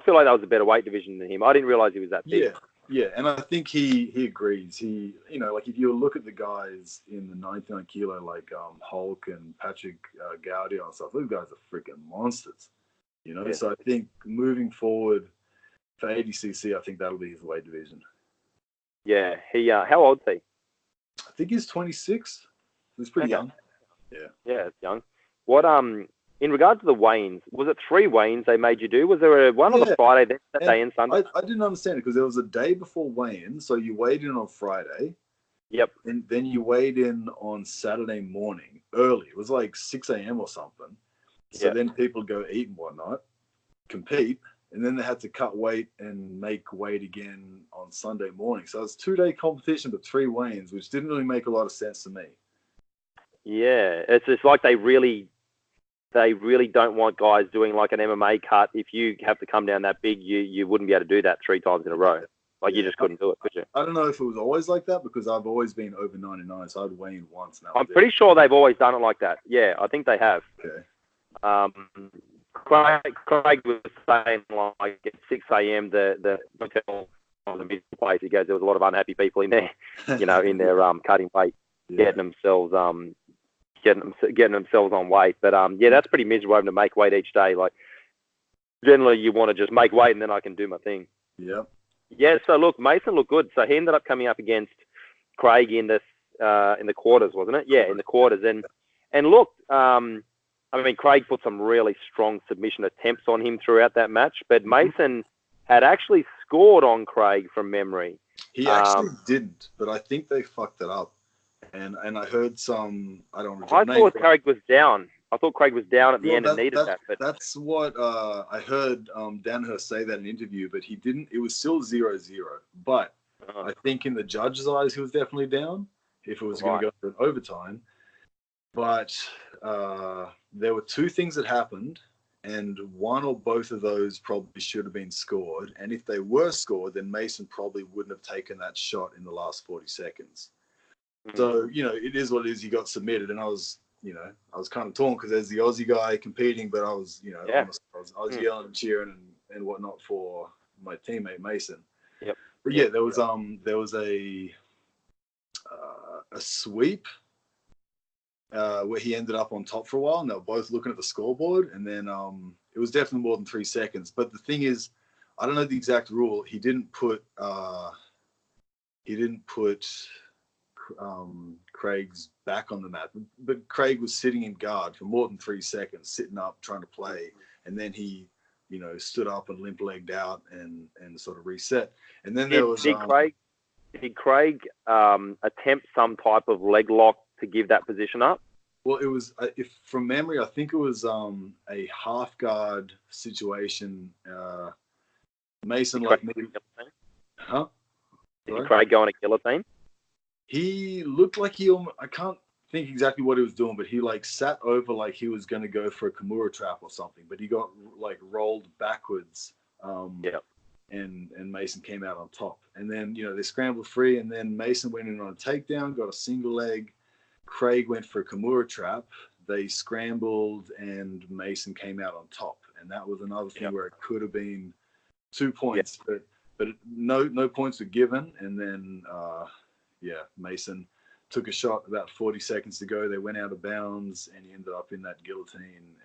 feel like that was a better weight division than him. I didn't realize he was that big. Yeah. And I think he agrees. He, like if you look at the guys in the 99 kilo, like Hulk and Patrick Gaudio and stuff, those guys are freaking monsters. Yeah. So I think moving forward for ADCC, I think that'll be his weight division. Yeah, he. How old is he? I think he's 26. He's pretty young. Yeah, it's young. What in regards to the weigh-ins, was it 3 weigh-ins they made you do? Was there one on the Friday, that day, and Sunday? I didn't understand it because there was a day before weigh-in, so you weighed in on Friday. Yep. And then you weighed in on Saturday morning early. It was like 6 a.m. or something. So then people go eat and whatnot, compete, and then they had to cut weight and make weight again on Sunday morning. So it was a 2-day competition, but 3 weigh-ins, which didn't really make a lot of sense to me. Yeah, it's just like they really don't want guys doing like an MMA cut. If you have to come down that big, you wouldn't be able to do that 3 times in a row. Like you just couldn't do it, could you? I don't know if it was always like that because I've always been over 99, so I'd weigh in once. And I'm pretty sure they've always done it like that. Yeah, I think they have. Okay. Craig was saying like at 6 a.m. the hotel was a busy place. He goes, there was a lot of unhappy people in there, in their cutting weight, getting themselves on weight. But that's pretty miserable having to make weight each day. Like generally you want to just make weight and then I can do my thing. Yep. Yeah. So look, Mason looked good. So he ended up coming up against Craig in the quarters, wasn't it? Yeah, in the quarters. And look, Craig put some really strong submission attempts on him throughout that match, but Mason had actually scored on Craig from memory. He actually didn't, but I think they fucked it up. And I heard some, I thought Craig was down. I thought Craig was down at the end and needed that. But that's what I heard Danaher say that in an interview, but he didn't. It was still 0-0. But I think in the judge's eyes, he was definitely down if it was going to go to an overtime. But there were 2 things that happened, and one or both of those probably should have been scored. And if they were scored, then Mason probably wouldn't have taken that shot in the last 40 seconds. So, it is what it is. He got submitted, and I was kind of torn because there's the Aussie guy competing, but I was, I was yelling and cheering and whatnot for my teammate Mason. Yep. But yeah, there was a sweep where he ended up on top for a while, and they were both looking at the scoreboard, and then it was definitely more than 3 seconds. But the thing is, I don't know the exact rule. He didn't put Craig's back on the mat, but Craig was sitting in guard for more than 3 seconds, sitting up trying to play, and then he stood up and limp-legged out and sort of reset. And then did Craig attempt some type of leg lock to give that position up? Well, it was, if from memory, I think it was a half guard situation. Mason like me. Huh? Did Craig go on a guillotine? He looked like I can't think exactly what he was doing, but he like sat over like he was going to go for a Kimura trap or something, but he got like rolled backwards. And Mason came out on top. And then, they scrambled free, and then Mason went in on a takedown, got a single leg. Craig went for a Kimura trap. They scrambled, and Mason came out on top. And that was another thing where it could have been 2 points, but no points were given. And then, Mason took a shot about 40 seconds to go. They went out of bounds, and he ended up in that guillotine.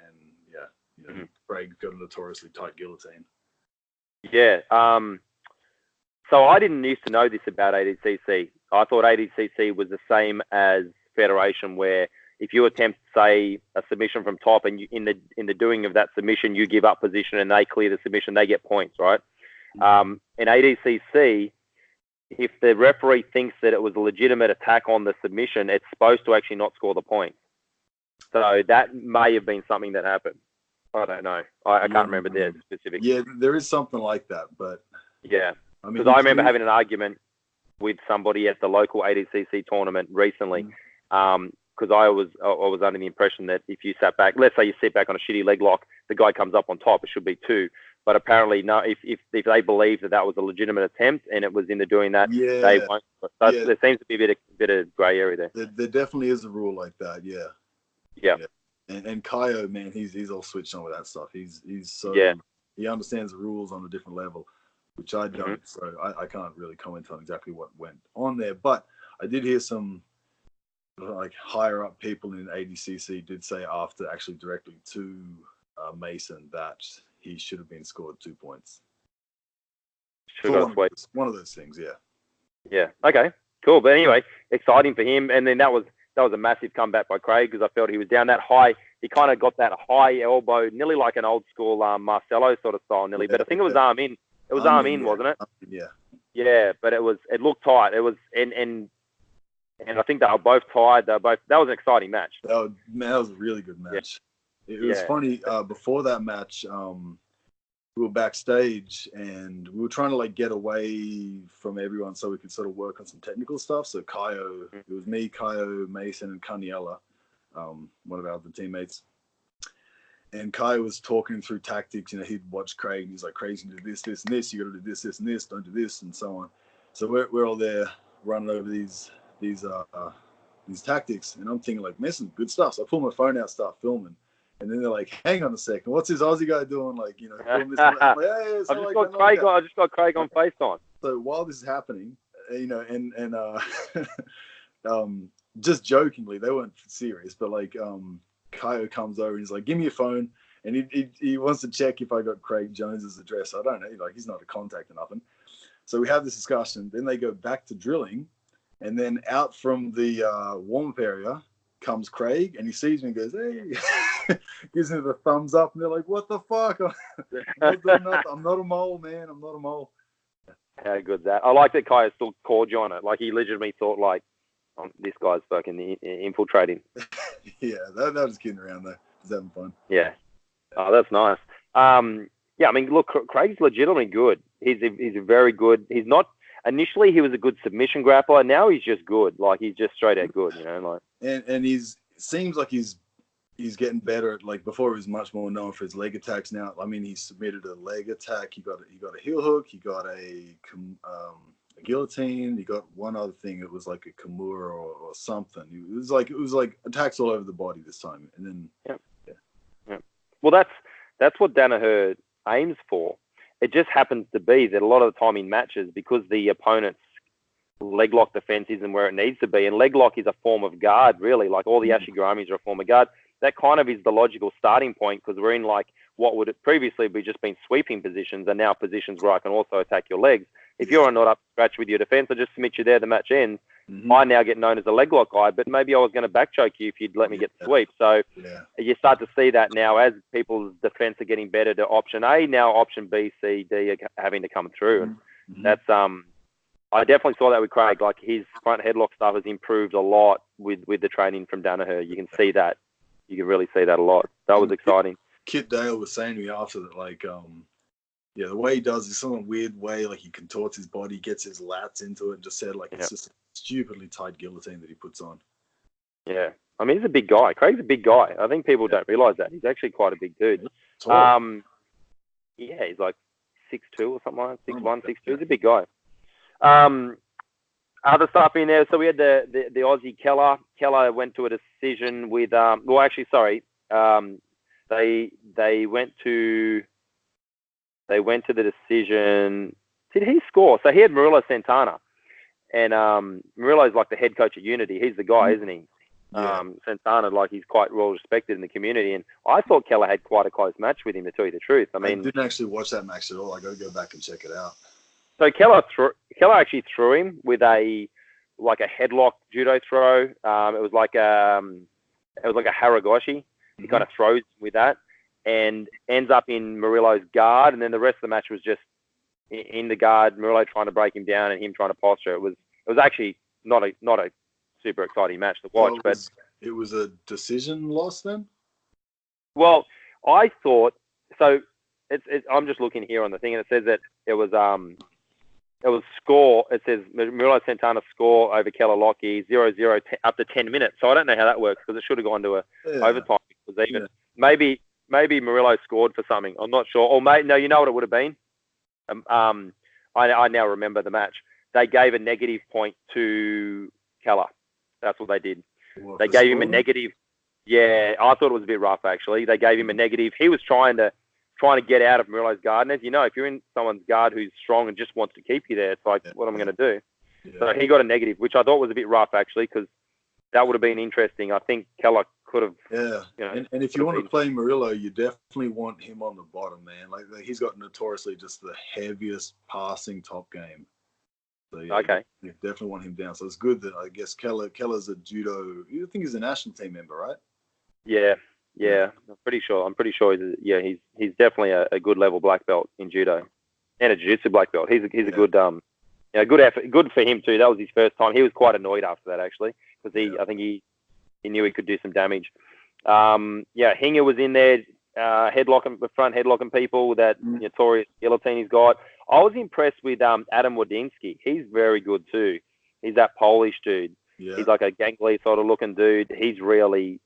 And Craig got a notoriously tight guillotine. Yeah. So I didn't used to know this about ADCC. I thought ADCC was the same as Federation, where if you attempt, say, a submission from top, and in the doing of that submission, you give up position and they clear the submission, they get points, right? In ADCC, if the referee thinks that it was a legitimate attack on the submission, it's supposed to actually not score the point. So that may have been something that happened. I don't know. I can't remember the specifics. Yeah, there is something like that, but yeah, I mean, because I remember having an argument with somebody at the local ADCC tournament recently, because I was under the impression that if you sat back, let's say you sit back on a shitty leg lock, the guy comes up on top, it should be 2. But apparently, no. If they believe that was a legitimate attempt and it was into doing that, they won't. So there seems to be a bit of grey area there. There definitely is a rule like that. Yeah. Yeah. And Caio, man, he's all switched on with that stuff. He's so he understands the rules on a different level, which I don't. So I can't really comment on exactly what went on there. But I did hear some like higher up people in ADCC did say after actually directly to Mason that he should have been scored 2 points. One of those things, yeah. Yeah. Okay. Cool. But anyway, exciting for him. And then that was a massive comeback by Craig because I felt he was down that high. He kind of got that high elbow, nearly like an old school Marcelo sort of style, nearly. But I think it was arm in. It was arm in, wasn't it? Yeah. Yeah, but it looked tight. It was and I think they were both tied. That was an exciting match. That was a really good match. Yeah. It was funny. Before that match, we were backstage and we were trying to like get away from everyone so we could sort of work on some technical stuff. So Caio, it was me, Caio, Mason, and Caniella, one of our other teammates. And Caio was talking through tactics. You know, he'd watch Craig and he's like, Craig, you do this, this, and this. You got to do this, this, and this. Don't do this, and so on. So we're all there running over these tactics, and I'm thinking like, man, some good stuff. So I pull my phone out, start filming. And then they're like, hang on a second, what's this Aussie guy doing? Like, you know, film this. I'm like, hey, I just got Craig on FaceTime. So while this is happening, you know, and just jokingly, they weren't serious, but like, Caio comes over and he's like, give me your phone. And he wants to check if I got Craig Jones's address. I don't know, like, he's not a contact or nothing. So we have this discussion. Then they go back to drilling. And then out from the warm-up area comes Craig, and he sees me and goes, hey, gives me the thumbs up, and they're like, what the fuck? I'm not a mole, man. I'm not a mole. How good's that? I like that Caio still called you on it. Like, he legitimately thought, like, this guy's fucking infiltrating. Yeah, that was kidding around, though. He's having fun. Yeah. Oh, that's nice. Yeah, I mean, look, Craig's legitimately good. He's very good. He's not... Initially, he was a good submission grappler. Now he's just good. Like, he's just straight out good, you know. Like, and seems like he's getting better. Like, before he was much more known for his leg attacks. Now, I mean, he submitted a leg attack. He got a heel hook. He got a guillotine. He got one other thing. It was like a kimura or something. It was like attacks all over the body this time. And then yeah. Well, that's what Danaher aims for. It just happens to be that a lot of the time in matches, because the opponent's leg lock defense isn't where it needs to be, and leg lock is a form of guard, really. Like, all the Ashiguramis are a form of guard. That kind of is the logical starting point, because we're in like what would previously be just been sweeping positions, and now positions where I can also attack your legs. If you're not up to scratch with your defense, I just submit you there, the match ends. I now get known as a leg lock guy, but maybe I was going to back choke you if you'd let me get the sweep. So you start to see that now as people's defense are getting better to option A, now option B, C, D are having to come through. And that's, I definitely saw that with Craig. Like, his front headlock stuff has improved a lot with the training from Danaher. You can see that. You can really see that a lot. That was exciting. Kit Dale was saying to me after that, like, the way he does is some weird way, like, he contorts his body, gets his lats into it, and just said, like, it's just a stupidly tight guillotine that he puts on. Yeah. I mean, he's a big guy. Craig's a big guy. I think people don't realize that. He's actually quite a big dude. Yeah, he's like 6'2" or something like that. 6'1", 6'2". He's a big guy. Other stuff in there. So we had the Aussie Keller. Keller went to a decision with, they went to the decision. Did he score? So he had Murillo Santana. And Murillo's like the head coach at Unity. He's the guy, isn't he? Yeah. Santana, like, he's quite well respected in the community. And I thought Keller had quite a close match with him, to tell you the truth. I mean, I didn't actually watch that match at all. I got to go back and check it out. So Keller actually threw him with a headlock judo throw. It was like a haragoshi. He kind of throws with that and ends up in Murillo's guard. And then the rest of the match was just in the guard, Murillo trying to break him down and him trying to posture. It was actually not a super exciting match to watch. It was a decision loss then? Well, I thought so. I'm just looking here on the thing, and it says that it was score. It says Murilo Santana's score over Keller-Lockie 0-0 up to 10 minutes. So I don't know how that works because it should have gone to a overtime. Because even maybe Murillo scored for something. I'm not sure. Or no, you know what it would have been. I now remember the match. They gave a negative point to Keller. That's what they did. They gave him a negative. Yeah, I thought it was a bit rough actually. They gave him a negative. He was trying to get out of Murillo's guard. And as you know, if you're in someone's guard who's strong and just wants to keep you there, it's like, what am I going to do? Yeah. So he got a negative, which I thought was a bit rough actually, because that would have been interesting. I think Keller could have. Yeah, and if you want to play Murillo, you definitely want him on the bottom, man. Like he's got notoriously just the heaviest passing top game. So yeah, okay. You definitely want him down. So it's good that I guess Keller's a judo. You think he's a national team member, right? Yeah. I'm pretty sure he's definitely a good level black belt in judo and a jiu-jitsu black belt. He's a good good effort. Good for him too. That was his first time. He was quite annoyed after that actually because I think he knew he could do some damage. Hinger was in there, front headlocking people. That notorious guillotine he's got. I was impressed with Adam Wadiński. He's very good too. He's that Polish dude. Yeah. He's like a gangly sort of looking dude. He's really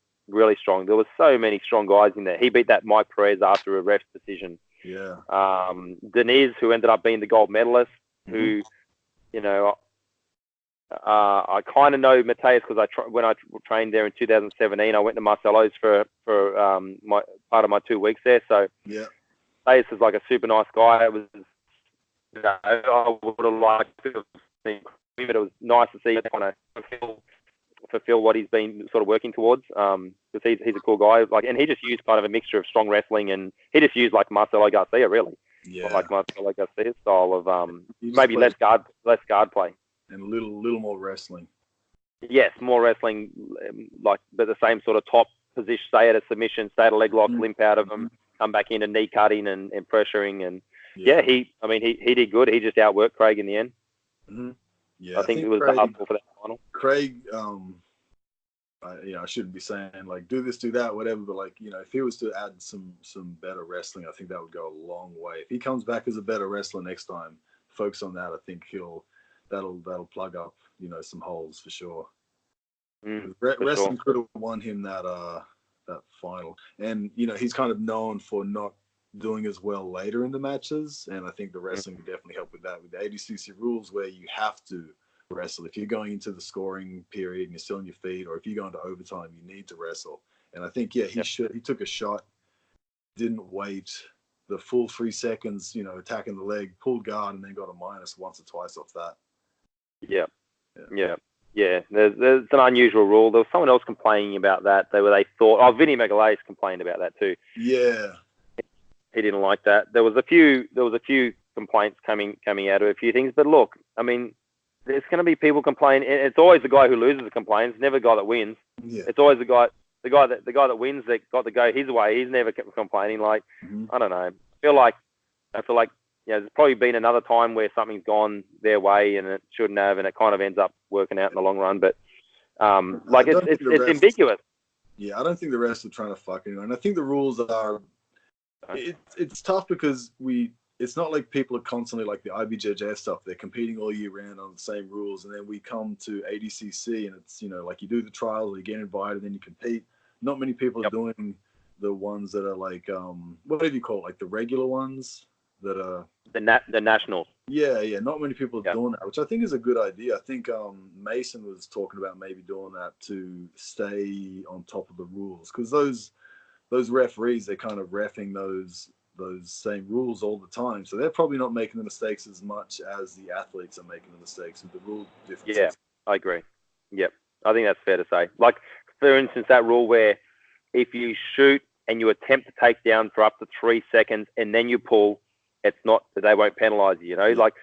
strong. There was so many strong guys in there. He beat that Mike Perez after a ref's decision. Yeah. Denis, who ended up being the gold medalist, who, I kind of know Mateus because when I trained there in 2017, I went to Marcelo's for my part of my 2 weeks there. So yeah, Mateus is like a super nice guy. It was, I would have liked to have seen him, but it was nice to see him kind of fulfill what he's been sort of working towards. Because he's a cool guy. And he just used kind of a mixture of strong wrestling, and he just used like Marcelo Garcia, really. Yeah. Like Marcelo Garcia's style of maybe less guard play. And a little more wrestling. Yes, more wrestling, but the same sort of top position, stay at a submission, stay at a leg lock, limp out of them, come back into knee cutting and pressuring. And he did good. He just outworked Craig in the end. Mm-hmm. Yeah, I think it was the hustle for that final. Craig, I shouldn't be saying like do this, do that, whatever, but like if he was to add some better wrestling, I think that would go a long way. If he comes back as a better wrestler next time, focus on that. I think that'll plug up some holes for sure. Wrestling could have won him that final, and he's kind of known for not doing as well later in the matches, and I think the wrestling would definitely help with that, with the ADCC rules where you have to wrestle. If you're going into the scoring period and you're still on your feet, or if you're going to overtime, you need to wrestle. And I think he took a shot, didn't wait the full 3 seconds, attacking the leg, pulled guard, and then got a minus once or twice off that. Yeah. There's an unusual rule. There was someone else complaining about that. They thought, Vinny Magalhaes complained about that too. Yeah. He didn't like that. There was a few complaints coming out of a few things. But look, I mean, there's going to be people complaining. It's always the guy who loses that complains, never the guy that wins. Yeah. It's always the guy that wins that got to go his way. He's never complaining. Like, I don't know. I feel like there's probably been another time where something's gone their way and it shouldn't have, and it kind of ends up working out in the long run. But it's ambiguous. Yeah, I don't think the rest are trying to fuck anyone. And I think the rules are. It's tough because it's not like people are constantly like the IBJJF stuff. They're competing all year round on the same rules, and then we come to ADCC and it's like you do the trials, you get invited, then you compete. Not many people are doing the ones that are like what do you call it? Like the regular ones that are the nationals. Yeah. Not many people are doing that, which I think is a good idea. I think Mason was talking about maybe doing that to stay on top of the rules, because those referees, they're kind of reffing those same rules all the time. So they're probably not making the mistakes as much as the athletes are making the mistakes with the rule differences. Yeah, I agree. Yep. I think that's fair to say. Like, for instance, that rule where if you shoot and you attempt to take down for up to 3 seconds and then you pull, it's not that they won't penalise you, Like,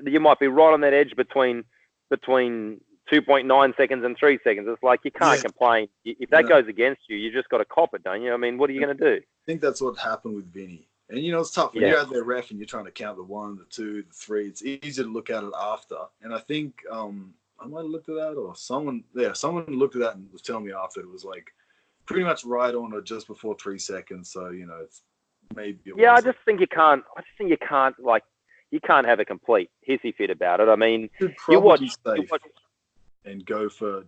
you might be right on that edge between 2.9 seconds and 3 seconds. It's like you can't complain. If that goes against you, you just got to cop it, don't you? I mean, what are you going to do? I think that's what happened with Vinny. And, it's tough. When you're out there ref and you're trying to count the 1, the 2, the 3, it's easier to look at it after. And I think I might have looked at that, or someone looked at that and was telling me after. It was like pretty much right on or just before 3 seconds. So it's maybe. Yeah, I just think you can't. You can't have a complete hissy fit about it. I mean, you watch and go for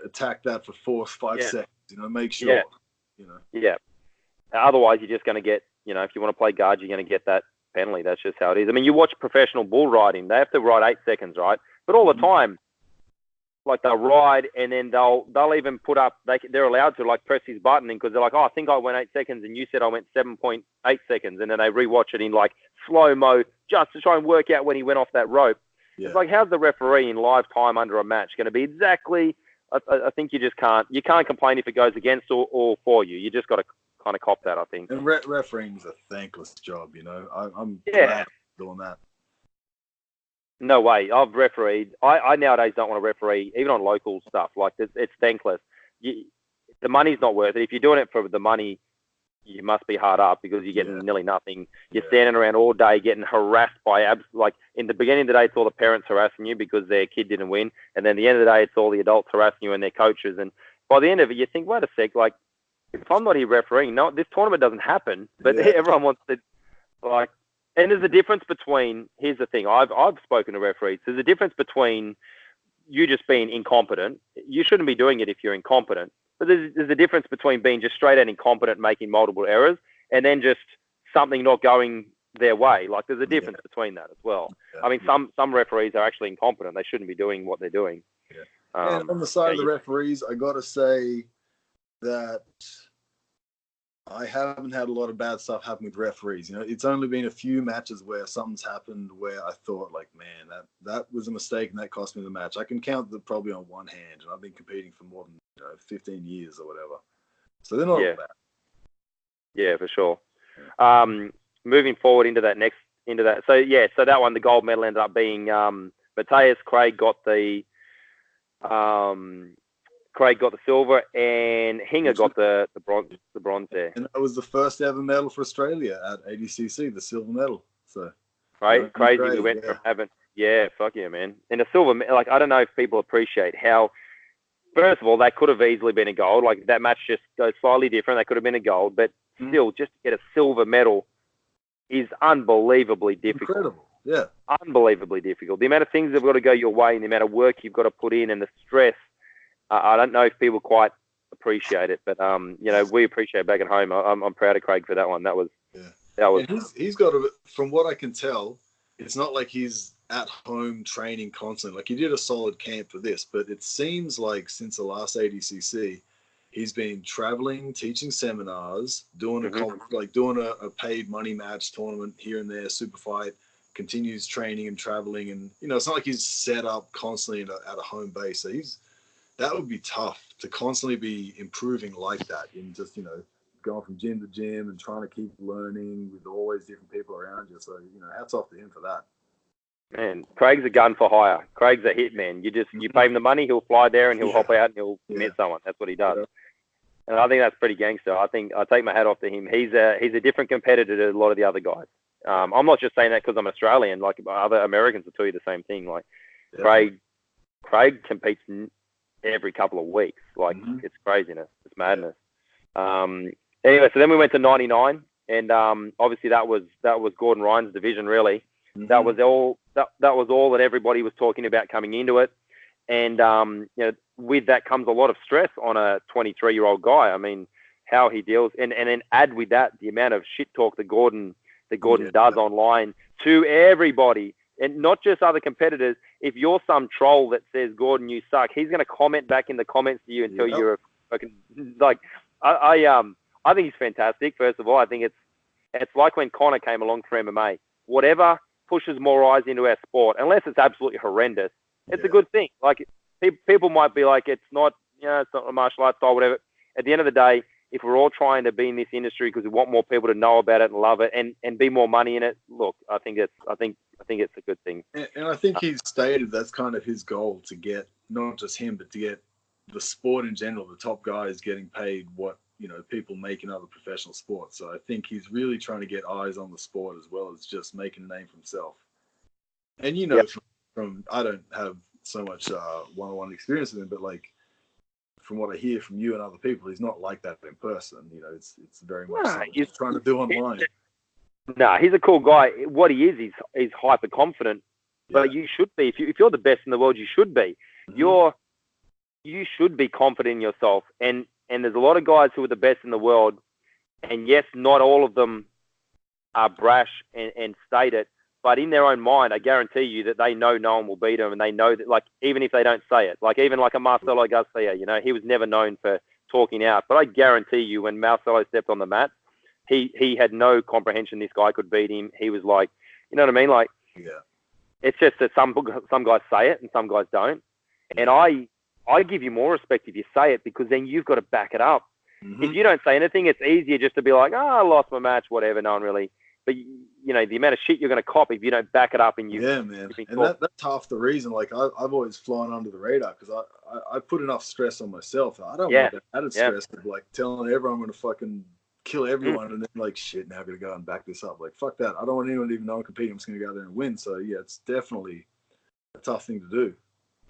attack that for 4 or 5 seconds. Make sure. Yeah. Otherwise, you're just going to get. If you want to play guard, you're going to get that penalty. That's just how it is. I mean, you watch professional bull riding; they have to ride 8 seconds, right? But all the time, like they'll ride and then they'll even put up. They're allowed to like press his button because they're like, oh, I think I went 8 seconds and you said I went 7.8 seconds, and then they rewatch it in like slow mo just to try and work out when he went off that rope. Yeah. It's like, how's the referee in live time under a match going to be exactly? I think you just can't. You can't complain if it goes against or for you. You just got to kind of cop that, I think. And refereeing is a thankless job, I'm glad doing that. No way. I've refereed. I nowadays don't want to referee, even on local stuff. Like, it's thankless. The money's not worth it. If you're doing it for the money, you must be hard up because you're getting nearly nothing. You're standing around all day getting harassed by like in the beginning of the day, it's all the parents harassing you because their kid didn't win. And then at the end of the day, it's all the adults harassing you and their coaches. And by the end of it, you think, wait a sec, like, if I'm not here refereeing, no, this tournament doesn't happen. But everyone wants to, like, and there's a difference between, here's the thing, I've spoken to referees. There's a difference between you just being incompetent. You shouldn't be doing it if you're incompetent. But there's a difference between being just straight out incompetent, making multiple errors, and then just something not going their way. Like, there's a difference between that as well. Yeah. I mean, some referees are actually incompetent. They shouldn't be doing what they're doing. Yeah. And on the side of the referees, I got to say that I haven't had a lot of bad stuff happen with referees. It's only been a few matches where something's happened where I thought, like, man, that was a mistake and that cost me the match. I can count them probably on one hand, and I've been competing for more than 15 years or whatever. So they're not all bad. Yeah, for sure. Moving forward into that. So that one, the gold medal ended up being Matthias. Craig got the silver, and Hinger got the bronze there. And that was the first ever medal for Australia at ADCC, the silver medal. So crazy. We went from having fuck yeah, man. And the silver, like, I don't know if people appreciate how. First of all, that could have easily been a gold. Like, that match just goes slightly different. That could have been a gold, but still, just to get a silver medal is unbelievably difficult. Incredible, yeah. Unbelievably difficult. The amount of things that have got to go your way and the amount of work you've got to put in and the stress. I don't know if people quite appreciate it, but we appreciate it back at home. I'm proud of Craig for that one. That was. And he's got from what I can tell, it's not like he's at home training constantly. Like, he did a solid camp for this, but it seems like since the last ADCC, he's been traveling, teaching seminars, doing a paid money match tournament here and there, super fight, continues training and traveling, and it's not like he's set up constantly at a home base. So that would be tough to constantly be improving like that, in just going from gym to gym and trying to keep learning with always different people around you. So hats off to him for that. Man, Craig's a gun for hire. Craig's a hit man. You pay him the money, he'll fly there and he'll hop out and he'll miss someone. That's what he does. Yeah. And I think that's pretty gangster. I take my hat off to him. He's a different competitor to a lot of the other guys. I'm not just saying that because I'm Australian. Like, other Americans will tell you the same thing. Like, Craig competes every couple of weeks. Like, it's craziness. It's madness. Anyway, so then we went to 99, and obviously that was Gordon Ryan's division, really. That was all that everybody was talking about coming into it. And with that comes a lot of stress on a 23-year-old guy. I mean, how he deals, and then add with that the amount of shit talk that Gordon does online to everybody, and not just other competitors. If you're some troll that says, Gordon, you suck, he's going to comment back in the comments to you and tell you you're a fucking, like, I think he's fantastic. First of all, I think it's like when Conor came along for MMA. Whatever pushes more eyes into our sport, unless it's absolutely horrendous, it's a good thing. Like, people might be like, it's not a martial arts style, whatever. At the end of the day, if we're all trying to be in this industry because we want more people to know about it and love it and be more money in it, look, I think it's a good thing. And I think he's stated that's kind of his goal, to get not just him, but to get the sport in general, the top guys getting paid what people make in other professional sports. So I think he's really trying to get eyes on the sport as well as just making a name for himself. And from I don't have so much one-on-one experience with him, but like, from what I hear from you and other people, he's not like that in person. You know, it's very much No, something he's trying to do online. No, he's a cool guy. What he is, he's hyper confident. But you should be. If you're the best in the world, you should be. Mhm. You should be confident in yourself. And there's a lot of guys who are the best in the world. And yes, not all of them are brash and state it. But in their own mind, I guarantee you that they know no one will beat them. And they know that, like, even if they don't say it, like even like a Marcelo Garcia, you know, he was never known for talking out. But I guarantee you when Marcelo stepped on the mat, he had no comprehension this guy could beat him. He was like, you know what I mean? Like, it's just that some guys say it and some guys don't. And I give you more respect if you say it, because then you've got to back it up. Mhm. If you don't say anything, it's easier just to be like, I lost my match, whatever, no one really. But, you know, the amount of shit you're going to cop if you don't back it up and you... Yeah, man. And that's half the reason. Like, I've always flown under the radar because I put enough stress on myself. I don't want that added stress of, like, telling everyone I'm going to fucking kill everyone and then, like, shit, now I've got to go and back this up. Like, fuck that. I don't want anyone to even know I'm competing. I'm just going to go out there and win. So, yeah, it's definitely a tough thing to do.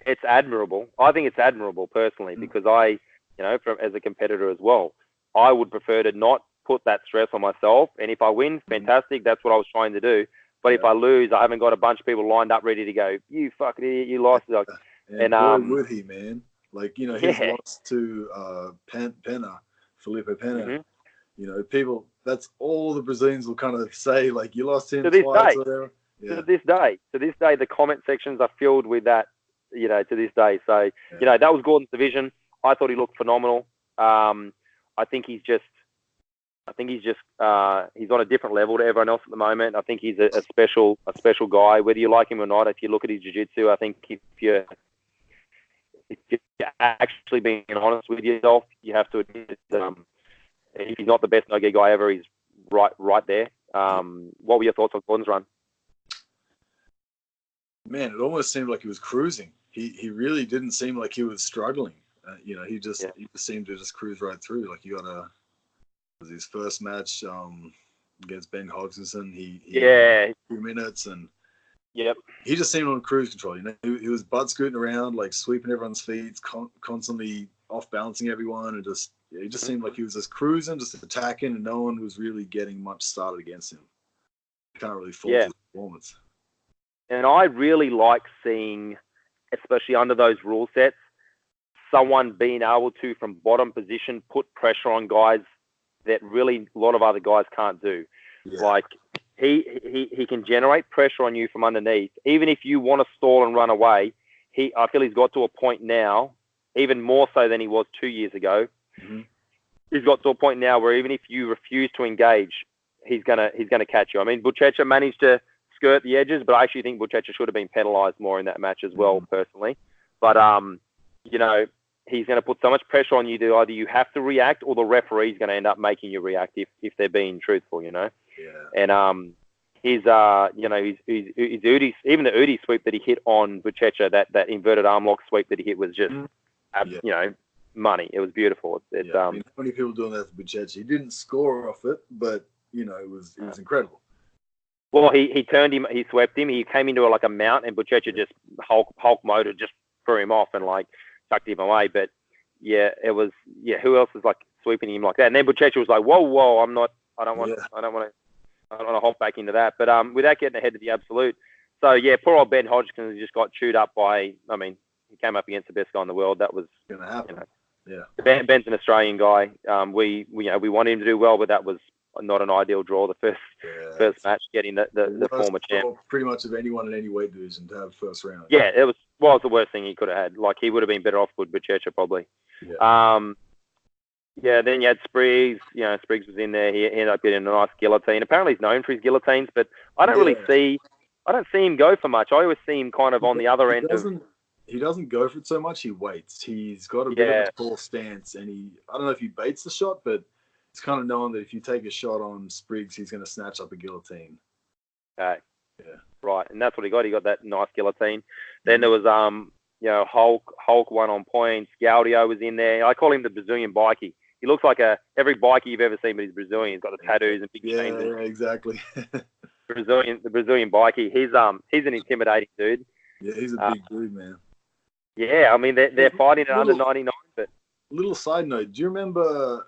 It's admirable. I think it's admirable personally because I, you know, as a competitor as well, I would prefer to not put that stress on myself. And if I win, fantastic. That's what I was trying to do. But if I lose, I haven't got a bunch of people lined up ready to go, you fucking idiot, you lost. Like, and boy, would he, man. Like, you know, his loss to Felipe Pena. You know, people, that's all the Brazilians will kind of say, like, you lost him twice or whatever. To this day, the comment sections are filled with that, you know, to this day. So, you know, that was Gordon's division. I thought he looked phenomenal. I think he's on a different level to everyone else at the moment. I think he's a special guy, whether you like him or not. If you look at his jiu-jitsu, I think if you're actually being honest with yourself, you have to admit that if he's not the best no-gi guy ever, he's right there. What were your thoughts on Gordon's run? Man, it almost seemed like he was cruising. He really didn't seem like he was struggling. You know, he just seemed to just cruise right through. Like, it was his first match against Ben Hodgkinson. He 2 minutes and he just seemed on cruise control. You know, he was butt scooting around, like sweeping everyone's feet, constantly off balancing everyone, and he just seemed like he was just cruising, just attacking, and no one was really getting much started against him. Can't really fault his performance. And I really like seeing, especially under those rule sets, someone being able to, from bottom position, put pressure on guys that really a lot of other guys can't do. Like, he can generate pressure on you from underneath. Even if you want to stall and run away, I feel he's got to a point now, even more so than he was 2 years ago. He's got to a point now where even if you refuse to engage, he's gonna catch you. I mean, Buchecha managed to skirt the edges, but I actually think Buchecha should have been penalised more in that match as well, personally. But you know, he's going to put so much pressure on you that either you have to react or the referee's going to end up making you react if they're being truthful, you know. And his Udi, even the Udi sweep that he hit on Buchecha, that inverted arm lock sweep that he hit was just you know, money. It was beautiful. I mean, how many people doing that to Buchecha? He didn't score off it, but you know, it was incredible. Well, he turned him, he swept him, he came into like a mount, and Buchecha just Hulk mode just threw him off and like tucked him away. But it was who else was like sweeping him like that? And then Buchecha was like, whoa, I don't want to hop back into that. But without getting ahead of the absolute. So poor old Ben Hodgkins just got chewed up by. I mean, he came up against the best guy in the world. That was gonna happen. You know, Ben's an Australian guy. We wanted him to do well, but that was not an ideal draw. The first match, getting the former champ. Pretty much of anyone in any weight division to have first round. Yeah, it was the worst thing he could have had. Like, he would have been better off with Buchecha probably. Then you had Spriggs. You know, Spriggs was in there. He ended up getting a nice guillotine. Apparently he's known for his guillotines, but I don't see him go for much. I always see him kind of on the other end He doesn't go for it so much. He waits. He's got a bit of a tall stance, and I don't know if he baits the shot, but it's kind of known that if you take a shot on Spriggs, he's going to snatch up a guillotine. Okay. Yeah. Right, and that's what he got. He got that nice guillotine. Then there was Hulk won on points. Gaudio was in there. I call him the Brazilian bikie. He looks like every bikie you've ever seen, but he's Brazilian. He's got the tattoos and big chains. Yeah, exactly. The Brazilian bikie. He's an intimidating dude. Yeah, he's a big dude, man. Yeah, I mean they're fighting at under 99, but Little side note: do you remember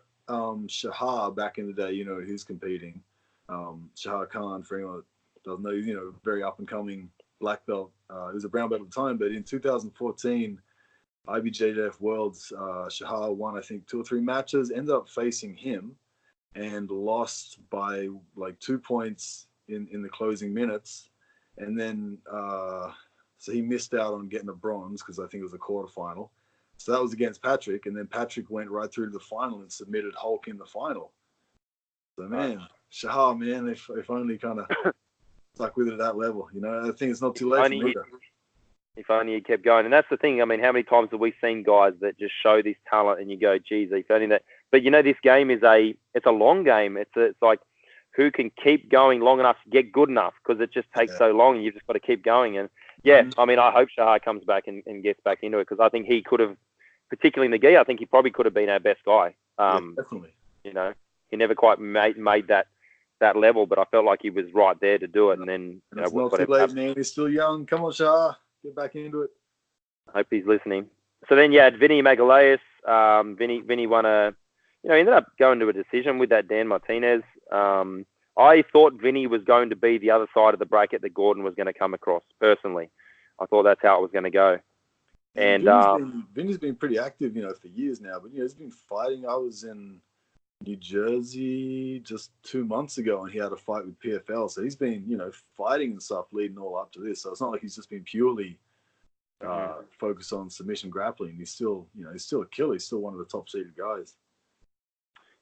Shahar back in the day? You know, he's competing. Shahar Khan, for anyone that doesn't know, you know, very up and coming black belt. He was a brown belt at the time, but in 2014, IBJJF Worlds, Shahar won, I think, 2 or 3 matches. Ended up facing him and lost by like 2 points in the closing minutes, and then so he missed out on getting a bronze because I think it was a quarterfinal. So that was against Patrick, and then Patrick went right through to the final and submitted Hulk in the final. So man, Shahar, man, if only kind of stuck with it at that level, you know, I think it's not too late for me. If only he kept going. And that's the thing. I mean, how many times have we seen guys that just show this talent and you go, geez, if only that. But, you know, this game it's a long game. It's like who can keep going long enough to get good enough, because it just takes so long and you've just got to keep going. And, yeah, I mean, I hope Shahar comes back and gets back into it, because I think he could have, particularly in the gi, I think he probably could have been our best guy. Definitely. You know, he never quite made that level, but I felt like he was right there to do it. And then, you know, it's not too late, man. He's still young. Come on, Shahar. Get back into it. I hope he's listening. So then, yeah, Vinny Magalhaes. Vinny won ended up going to a decision with that Dan Martinez. I thought Vinny was going to be the other side of the bracket that Gordon was going to come across, personally. I thought that's how it was going to go. And Vinny's been pretty active, you know, for years now. But, you know, he's been fighting. I was in New Jersey just 2 months ago, and he had a fight with PFL. So he's been, you know, fighting and stuff leading all up to this. So it's not like he's just been purely focused on submission grappling. He's still, you know, he's still a killer. He's still one of the top seeded guys.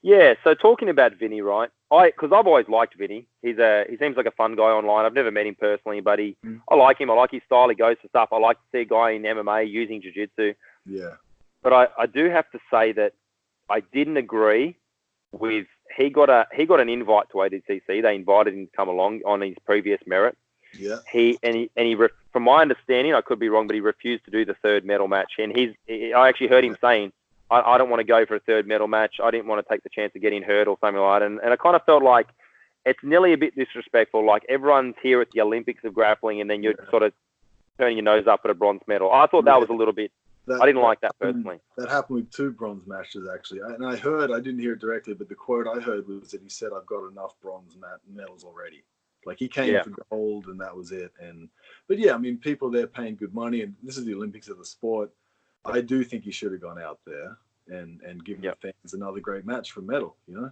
Yeah. So talking about Vinny, right? Because I've always liked Vinny. He seems like a fun guy online. I've never met him personally, but I like him. I like his style. He goes for stuff. I like to see a guy in MMA using jiu-jitsu. Yeah. But I do have to say that I didn't agree with he got an invite to ADCC. They invited him to come along on his previous merit. Yeah. From my understanding, I could be wrong, but he refused to do the third medal match. And I actually heard him saying, I don't want to go for a third medal match. I didn't want to take the chance of getting hurt or something like that. And I kind of felt like it's nearly a bit disrespectful. Like, everyone's here at the Olympics of grappling, and then you're sort of turning your nose up at a bronze medal. I thought that was a little bit. I didn't like that personally. That happened with 2 bronze matches, actually. And I didn't hear it directly, but the quote I heard was that he said, I've got enough bronze medals already. Like, he came for gold and that was it. But yeah, I mean, people there paying good money, and this is the Olympics of the sport. I do think he should have gone out there and given the fans another great match for medal, you know?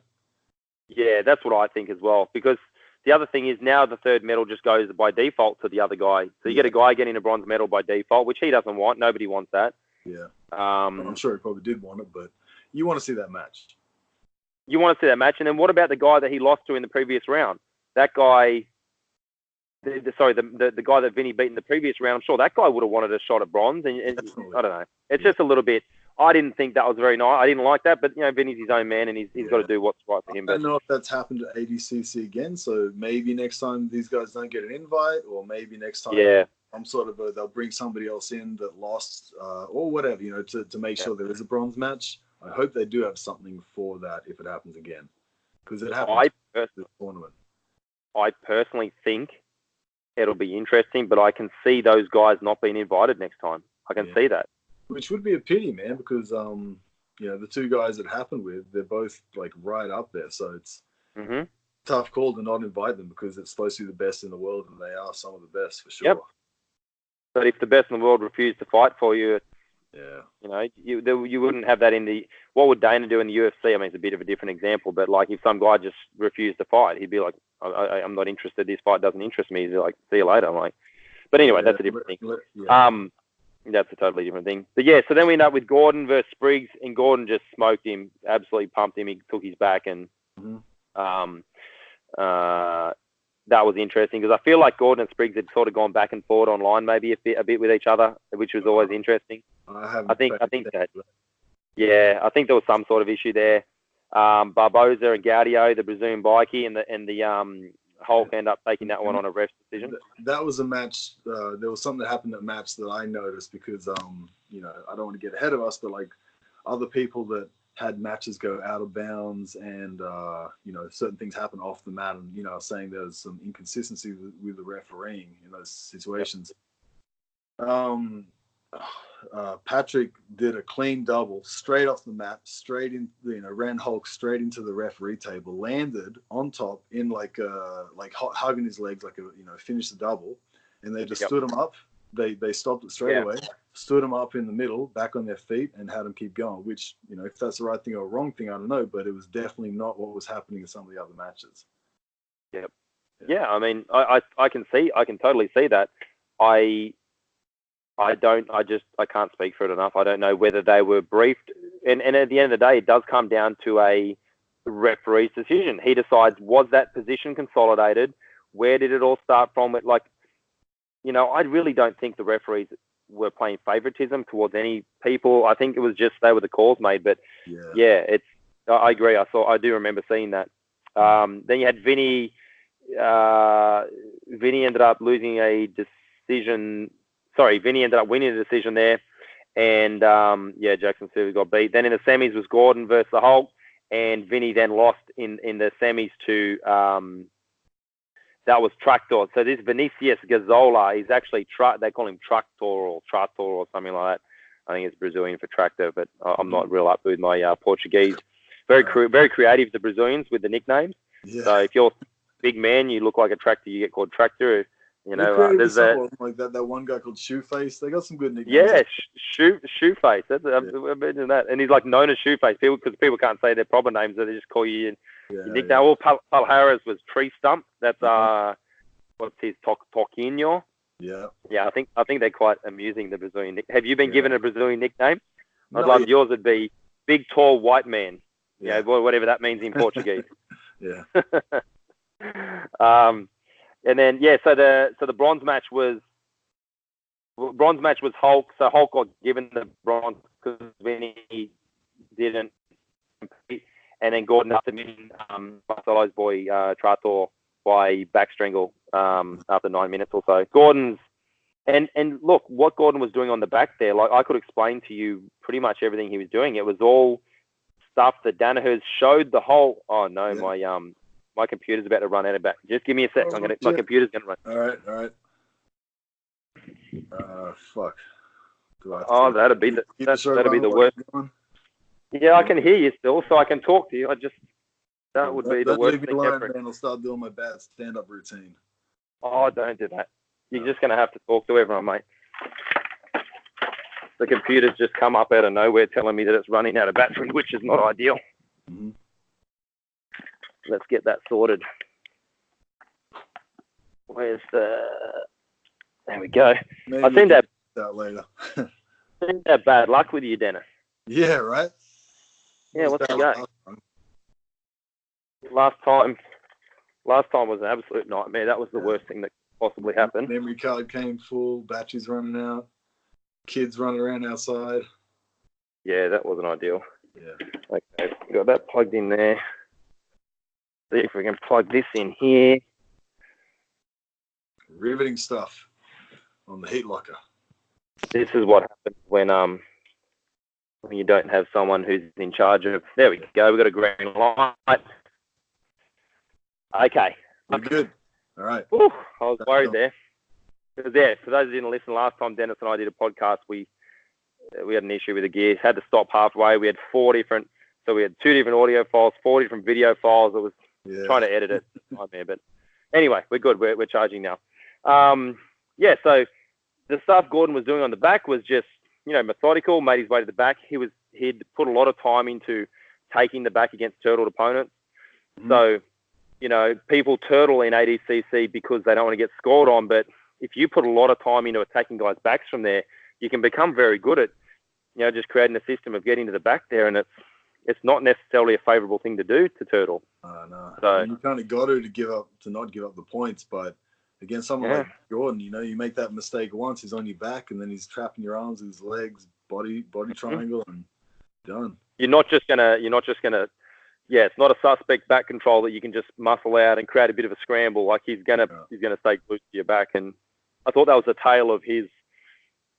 Yeah, that's what I think as well. Because the other thing is, now the third medal just goes by default to the other guy. So you get a guy getting a bronze medal by default, which he doesn't want. Nobody wants that. Yeah. I'm sure he probably did want it, but you want to see that match. You want to see that match. And then what about the guy that he lost to in the previous round? That guy, the guy that Vinny beat in the previous round, I'm sure that guy would have wanted a shot at bronze. And I don't know. It's just a little bit. I didn't think that was very nice. I didn't like that, but, you know, Vinny's his own man, and he's got to do what's right for him. I don't know if that's happened at ADCC again, so maybe next time these guys don't get an invite, or maybe next time they'll bring somebody else in that lost, or whatever, you know, to make sure there is a bronze match. I hope they do have something for that if it happens again, because it happens at this tournament. I personally think it'll be interesting, but I can see those guys not being invited next time. I can see that. Which would be a pity, man, because you know, the 2 guys that happened with, they're both like right up there. So it's tough call to not invite them, because it's supposed to be the best in the world, and they are some of the best for sure. Yep. But if the best in the world refused to fight for you, you know, you wouldn't have that in the. What would Dana do in the UFC? I mean, it's a bit of a different example, but like, if some guy just refused to fight, he'd be like, I'm not interested. This fight doesn't interest me. He's like, see you later. I'm like, but anyway, that's a different thing. That's a totally different thing. But yeah, so then we end up with Gordon versus Spriggs, and Gordon just smoked him, absolutely pumped him. He took his back, and that was interesting, because I feel like Gordon and Spriggs had sort of gone back and forth online, maybe a bit with each other, which was always interesting. I think that. Yeah, I think there was some sort of issue there. Barboza and Gaudio, the Brazilian bikie, and the Hulk end up taking that one on a ref's decision. That was a match. There was something that happened at match that I noticed, because you know, I don't want to get ahead of us, but like, other people that had matches go out of bounds, and you know, certain things happen off the mat, and, you know, saying there's some inconsistency with the refereeing in those situations. Patrick did a clean double straight off the mat, straight in, ran Hulk straight into the referee table, landed on top in like hugging his legs, finished the double, and they just stood him up. They stopped it straight away, stood him up in the middle, back on their feet, and had him keep going. Which, if that's the right thing or wrong thing, I don't know, but it was definitely not what was happening in some of the other matches. Yep. Yeah, I mean, I can totally see that. I can't speak for it enough. I don't know whether they were briefed. And at the end of the day, it does come down to a referee's decision. He decides, was that position consolidated? Where did it all start from? I really don't think the referees were playing favoritism towards any people. I think it was just they were the calls made. But yeah, I agree. I do remember seeing that. Then you had Vinny. Vinny ended up losing a decision. Sorry, Vinny ended up winning the decision there. And, Jackson Silva got beat. Then in the semis was Gordon versus the Hulk. And Vinny then lost in the semis to, that was Tractor. So this Vinicius Gazola is actually, they call him Tractor or something like that. I think it's Brazilian for tractor, but I'm not real up with my Portuguese. Very creative, the Brazilians, with the nicknames. Yeah. So if you're a big man, you look like a tractor, you get called Tractor. There's like that one guy called Shoeface. They got some good nicknames. Yeah, Shoeface. Imagine that. And he's like known as Shoeface because people can't say their proper names, so they just call you your nickname. Yeah. Well, Palhares was Tree Stump. That's what's his Toquinho. Yeah. Yeah, I think they're quite amusing, the Brazilian. Have you been given a Brazilian nickname? I'd love yours. Would be Big Tall White Man. Yeah, whatever that means in Portuguese. Yeah. And then so the bronze match was Hulk. So Hulk got given the bronze because Vinny didn't compete, and then Gordon up to win Marcelo's boy Trator by back strangle after 9 minutes or so. Gordon's and look what Gordon was doing on the back there. Like I could explain to you pretty much everything he was doing. It was all stuff that Danaher's showed the whole. Oh no, my computer's about to run out of battery. Just give me a sec. My computer's gonna run. All right. Fuck. That'd be the worst. Yeah, I can hear you still, so I can talk to you. That would be the worst thing ever. Man, I'll start doing my bad stand-up routine. Oh, don't do that. You're just gonna have to talk to everyone, mate. The computer's just come up out of nowhere telling me that it's running out of battery, which is not ideal. Mm-hmm. Let's get that sorted. There we go. Maybe I think that later. that bad luck with you, Denis. Yeah, right. Yeah, what's the go? Last time was an absolute nightmare. That was the worst thing that could possibly happened. Memory card came full. Batteries running out. Kids running around outside. Yeah, that wasn't ideal. Yeah. Okay, got that plugged in there. See if we can plug this in here. Riveting stuff on the heat locker. This is what happens when you don't have someone who's in charge of. There we go. We've got a green light. Okay. We're good. All right. Ooh, I was worried there. Because, for those who didn't listen, last time Denis and I did a podcast, we had an issue with the gear. Had to stop halfway. We had 2 different audio files, 4 different video files. It was trying to edit it. Nightmare, but anyway, we're good. We're charging now. So the stuff Gordon was doing on the back was just, methodical, made his way to the back. He'd put a lot of time into taking the back against turtled opponents. Mm-hmm. So, people turtle in ADCC because they don't want to get scored on, but if you put a lot of time into attacking guys' backs from there, you can become very good at, just creating a system of getting to the back there, and it's not necessarily a favourable thing to do to turtle. No. So you kind of got to not give up the points, but against someone like Gordon, you make that mistake once, he's on your back, and then he's trapping your arms with his legs, body triangle, and done. It's not a suspect back control that you can just muscle out and create a bit of a scramble. Like he's gonna stay glued to your back, and I thought that was the tale of his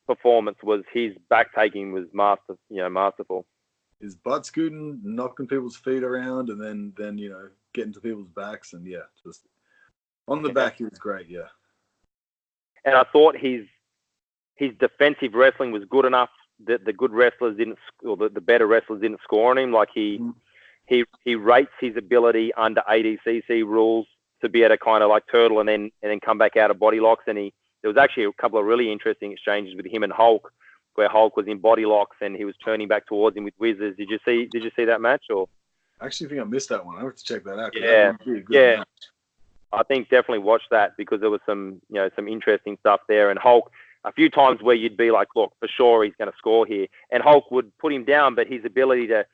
performance. Was his back taking was masterful. His butt scooting, knocking people's feet around, and then getting to people's backs, and just on the back he was great. Yeah. And I thought his his defensive wrestling was good enough that the good wrestlers didn't, or the better wrestlers didn't score on him. Like he rates his ability under ADCC rules to be able to kind of like turtle and then come back out of body locks. And there was actually a couple of really interesting exchanges with him and Hulk, where Hulk was in body locks and he was turning back towards him with whizzes. Did you see that match? Or I actually think I missed that one. I have to check that out. Yeah, that would be a good match. I think definitely watch that, because there was some interesting stuff there. And Hulk, a few times where you'd be like, look, for sure he's going to score here, and Hulk would put him down, but his ability to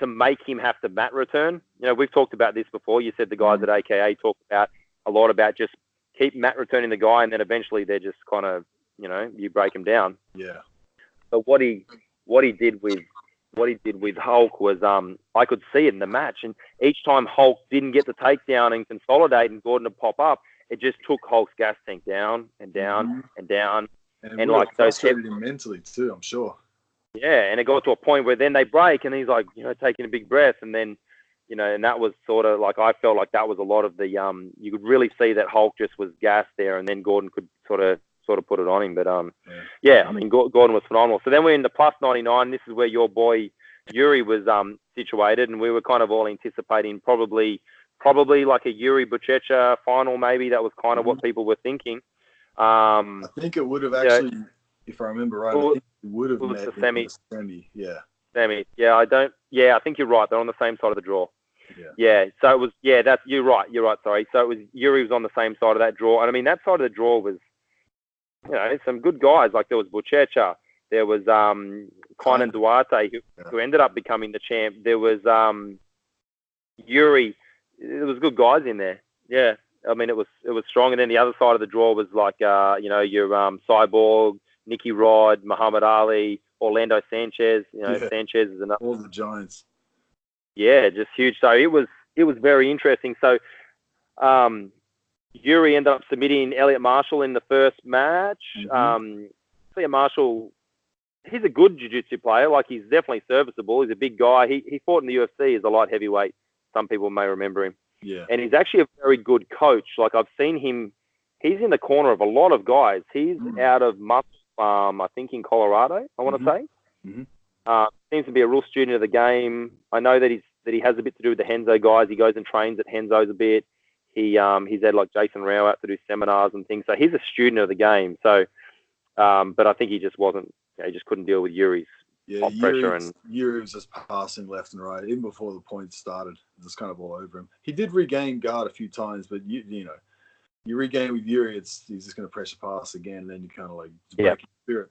make him have to mat return. We've talked about this before. You said the guys at AKA talk about a lot about just keep mat returning the guy, and then eventually they're just kind of, you break him down. Yeah. But what he did with Hulk was, I could see it in the match, and each time Hulk didn't get the takedown and consolidate, and Gordon would pop up, it just took Hulk's gas tank down and down and down, and like frustrated him mentally too, I'm sure. Yeah, and it got to a point where then they break, and he's like, taking a big breath, and then, and that was sort of like, I felt like that was a lot of the, you could really see that Hulk just was gassed there, and then Gordon could sort of put it on him. But I mean, Gordon was phenomenal. So then we're in the plus 99. This is where your boy Yuri was situated, and we were kind of all anticipating probably like a Yuri Buchecha final. Maybe that was kind of what people were thinking. I think it would have actually, if I remember right, I think it would have met the semi. Yeah. Semi. Yeah, I think you're right. They're on the same side of the draw. Yeah. So it was. Yeah, you're right. Sorry. So it was Yuri was on the same side of that draw, and I mean that side of the draw was, some good guys. Like there was Buchecha, there was Conan Duarte, who ended up becoming the champ. There was Yuri. There was good guys in there. Yeah, I mean it was strong. And then the other side of the draw was like your Cyborg, Nicky Rod, Muhammad Ali, Orlando Sanchez. Sanchez is another. All the giants. Yeah, just huge. So it was very interesting. So Yuri ended up submitting Elliot Marshall in the first match. Elliot Marshall, he's a good jiu-jitsu player. Like, he's definitely serviceable. He's a big guy. He fought in the UFC as a light heavyweight. Some people may remember him. Yeah. And he's actually a very good coach. Like, I've seen him. He's in the corner of a lot of guys. He's out of Muscle Farm, I think, in Colorado, I want to say. Seems to be a real student of the game. I know that he has a bit to do with the Henzo guys. He goes and trains at Henzo's a bit. He's had like Jason Rao out to do seminars and things. So he's a student of the game. So, but I think he just wasn't. He just couldn't deal with Yuri's hot pressure, and Yuri was just passing left and right even before the points started. It was kind of all over him. He did regain guard a few times, but you regain with Yuri, he's just going to pressure pass again, and then you kind of like break your spirit,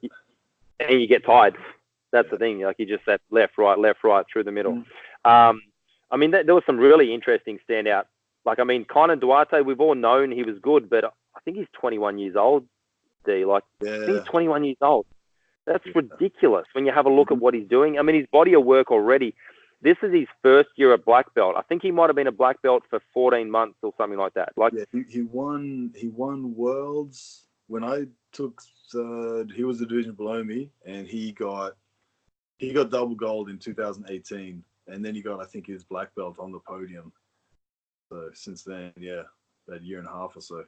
and you get tired. That's the thing. Like, you just that left, right through the middle. I mean, there was some really interesting standout. Like, I mean, Conan Duarte, we've all known he was good, but I think he's 21 years old, D. Like, I think he's 21 years old. That's ridiculous when you have a look at what he's doing. I mean, his body of work already. This is his first year at black belt. I think he might have been a black belt for 14 months or something like that. Like, he won worlds when I took third. He was the division below me, and he got double gold in 2018, and then he got, I think, his black belt on the podium. So since then, that year and a half or so.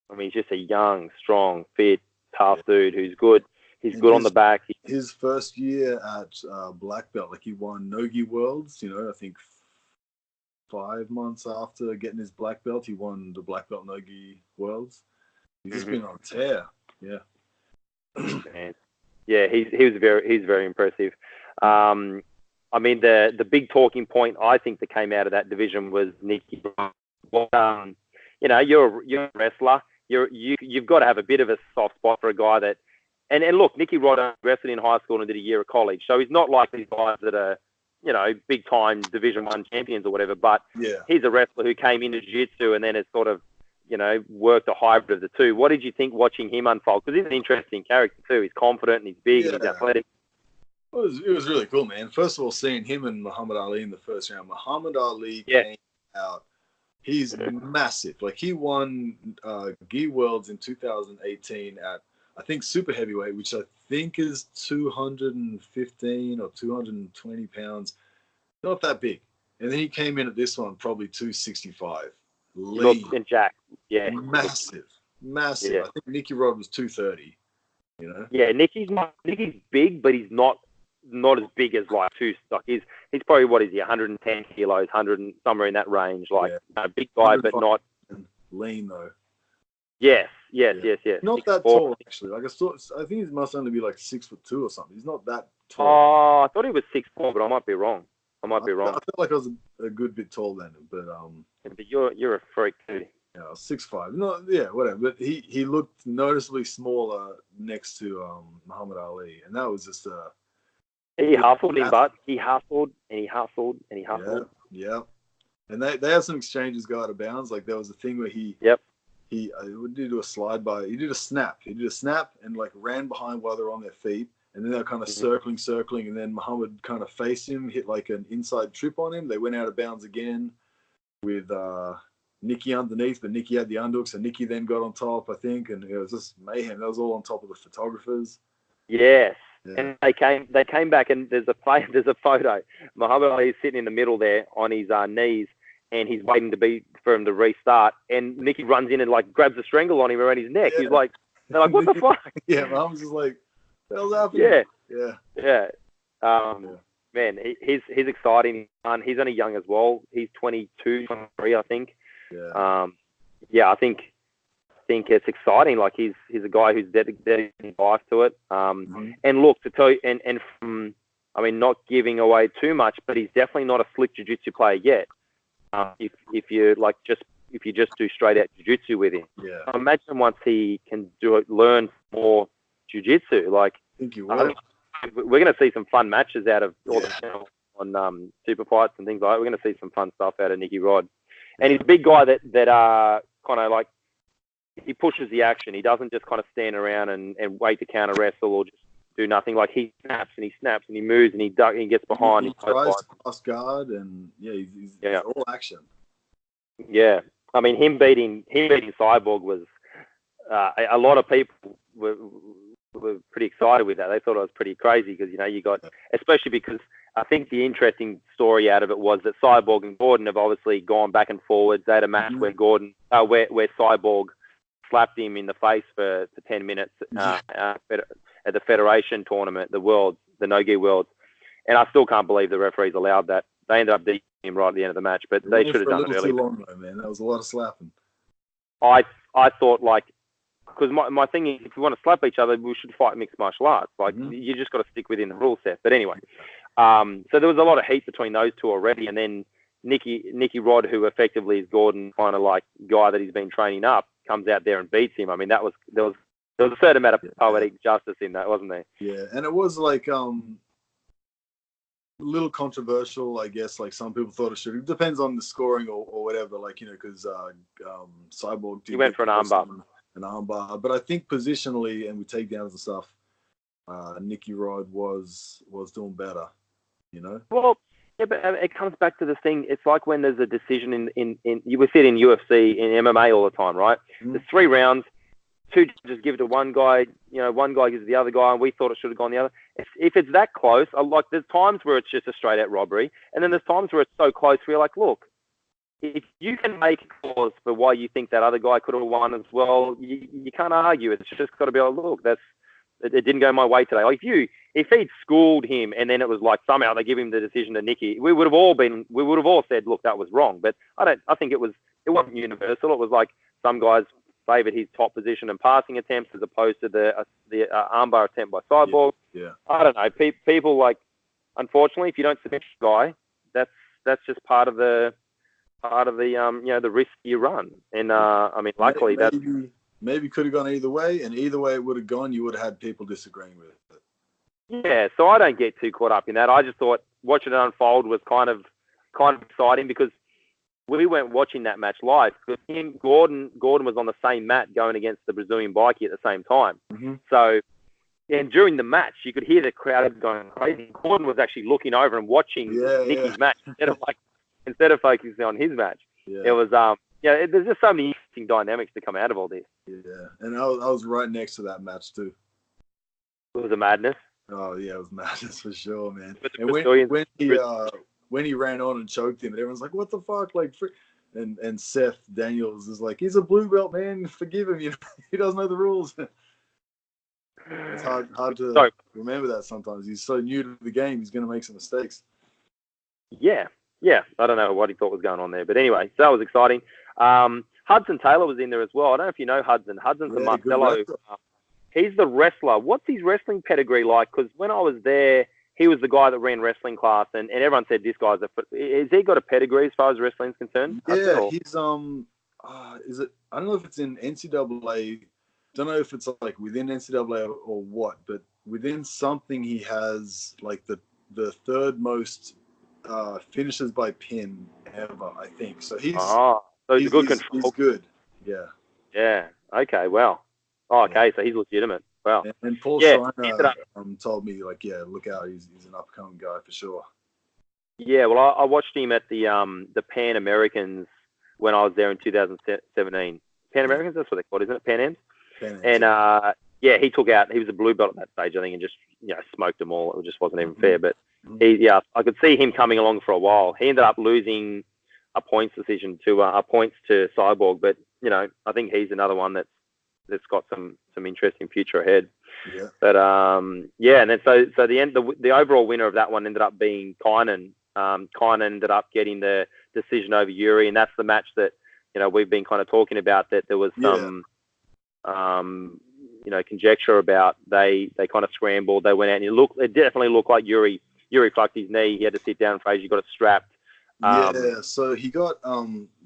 I mean, he's just a young, strong, fit, tough dude who's good. He's good on the back. His first year at black belt, like, he won Nogi Worlds. I think 5 months after getting his black belt, he won the black belt Nogi Worlds. He's just been on tear. Yeah. Man. Yeah, he's very impressive. I mean, the big talking point I think that came out of that division was Nicky. You're a wrestler. You've got to have a bit of a soft spot for a guy that. And look, Nicky Rod wrestled in high school and did a year of college, so he's not like these guys that are, big time Division I champions or whatever. But he's a wrestler who came into jiu-jitsu and then has sort of, worked a hybrid of the two. What did you think watching him unfold? Because he's an interesting character too. He's confident and he's big and he's athletic. It was really cool, man. First of all, seeing him and Muhammad Ali in the first round. Muhammad Ali came out. He's massive. Like, he won Gi Worlds in 2018 at, I think, super heavyweight, which I think is 215 or 220 pounds. Not that big. And then he came in at this one, probably 265. Lean. And Jack. Yeah. Massive. Yeah. I think Nicky Rod was 230. You know? Yeah, Nicky's big, but he's not as big as like he's probably, what is he, 110 kilos, 100 and somewhere in that range. Like a big guy, but not lean though. Yes. Not that tall actually. Like I think he must only be like 6'2" or something. He's not that tall. Oh, I thought he was 6'4", but I might be wrong. I felt like I was a good bit taller than him, but But you're a freak too. Yeah, 6'5". No, yeah, whatever. But he looked noticeably smaller next to Muhammad Ali, and that was just He hustled him, but he hustled and he hustled and he hustled. Yeah. And they had some exchanges go out of bounds. Like there was a thing where he would do a slide by. He did a snap. He did a snap and like ran behind while they were on their feet, and then they were kind of circling, and then Muhammad kind of faced him, hit like an inside trip on him. They went out of bounds again with Nicky underneath, but Nicky had the underhook, so Nicky then got on top, I think, and it was just mayhem. That was all on top of the photographers. Yes. Yeah. And they came back, and there's a photo. Muhammad Ali is sitting in the middle there on his knees, and he's waiting for him to restart. And Nicky runs in and like grabs a strangle on him around his neck. Yeah. He's like, they're like, what the fuck? Yeah, Muhammad's just like, what the hell's happening? Yeah. Man, he's exciting. He's only young as well. He's 22, 23, I think. Yeah. I think it's exciting. Like he's a guy who's dedicated his life to it. And look, to tell you, and from, I mean, not giving away too much, but he's definitely not a slick jiu-jitsu player yet. If you just do straight out jiu-jitsu with him, imagine once he can learn more jiu-jitsu. Like, I think you will. We're going to see some fun matches out of all the on super fights and things like that. We're going to see some fun stuff out of Nicky Rod. And he's a big guy that kind of like, he pushes the action. He doesn't just kind of stand around and wait to counter wrestle or just do nothing. Like he snaps and he moves and he gets behind. He tries to cross guard and he's all action. Yeah, I mean him beating Cyborg was a lot of people were pretty excited with that. They thought it was pretty crazy because you got, especially because I think the interesting story out of it was that Cyborg and Gordon have obviously gone back and forwards. They had a match where where Cyborg slapped him in the face for 10 minutes at the Federation tournament, the No-Gi Worlds. And I still can't believe the referees allowed that. They ended up beating him right at the end of the match, but they should have done it earlier. Too long though, man. That was a lot of slapping. I thought, like, because my thing is, if we want to slap each other, we should fight mixed martial arts. Like, you just got to stick within the rule set. But anyway, so there was a lot of heat between those two already, and then Nicky Rod, who effectively is Gordon, kind of like guy that he's been training up, comes out there and beats him. I mean, there was a certain amount of poetic justice in that, wasn't there? Yeah, and it was like a little controversial, I guess. Like some people thought it should. It depends on the scoring or whatever. Like because Cyborg he went for an armbar. An armbar, but I think positionally and with takedowns and stuff, Nicky Rod was doing better. Well. Yeah, but it comes back to the thing. It's like when there's a decision in you would see it in UFC, in MMA all the time, right? There's 3 rounds, 2 just give it to one guy, one guy gives it to the other guy, and we thought it should have gone the other. If it's that close, like there's times where it's just a straight out robbery, and then there's times where it's so close where you're like, look, if you can make a cause for why you think that other guy could have won as well, you can't argue. It's just got to be like, look, it didn't go my way today. Like if he'd schooled him and then it was like somehow they give him the decision to Nicky, we would have all said, look, that was wrong. But I think it wasn't universal. It was like some guys favoured his top position and passing attempts as opposed to the armbar attempt by Cyborg. Yeah. I don't know. People like, unfortunately, if you don't submit the guy, that's just part of the the risk you run. And I mean, luckily maybe could have gone either way, and either way it would have gone, you would have had people disagreeing with it. Yeah, so I don't get too caught up in that. I just thought watching it unfold was kind of exciting because we weren't watching that match live. Because Gordon was on the same mat going against the Brazilian bikie at the same time. So, and during the match, you could hear the crowd going crazy. Gordon was actually looking over and watching Nicky's match instead of focusing on his match. Yeah. It was there's just so many interesting dynamics to come out of all this. Yeah, and I was right next to that match too. It was a madness. Oh yeah, it was madness for sure, man. And when he ran on and choked him, and everyone's like, "What the fuck?" Like, and Seth Daniels is like, "He's a blue belt, man. Forgive him. He doesn't know the rules." It's hard to Sorry. remember that sometimes. He's so new to the game, he's going to make some mistakes. Yeah. I don't know what he thought was going on there. But anyway, so that was exciting. Hudson Taylor was in there as well. I don't know if you know Hudson. Hudson's a Marcelo. He's the wrestler. What's his wrestling pedigree like? Because when I was there, he was the guy that ran wrestling class, and everyone said this guy's has he got a pedigree as far as wrestling's concerned? Yeah, he's is it? I don't know if it's in NCAA. Don't know if it's like within NCAA or what, but within something he has like the third most finishes by pin ever, I think. So he's a good control. He's good. Yeah. Yeah. Okay. Well. Oh, okay. Yeah. So he's legitimate. Wow. And Paul Steiner told me look out, he's an upcoming guy for sure. Yeah. Well, I watched him at the Pan Americans when I was there in 2017. Pan Americans, that's what they call it, isn't it? Pan Ams. And he took out. He was a blue belt at that stage, I think, and just smoked them all. It just wasn't even fair. But I could see him coming along for a while. He ended up losing a points decision to Cyborg, but I think he's another one that's got some interesting future ahead. Yeah. But and then so the overall winner of that one ended up being Kynan. Kynan ended up getting the decision over Yuri, and that's the match that we've been kind of talking about. That there was some conjecture about. They kind of scrambled. They went out and it definitely looked like Yuri fucked his knee. He had to sit down. Frazier got it strapped. So he got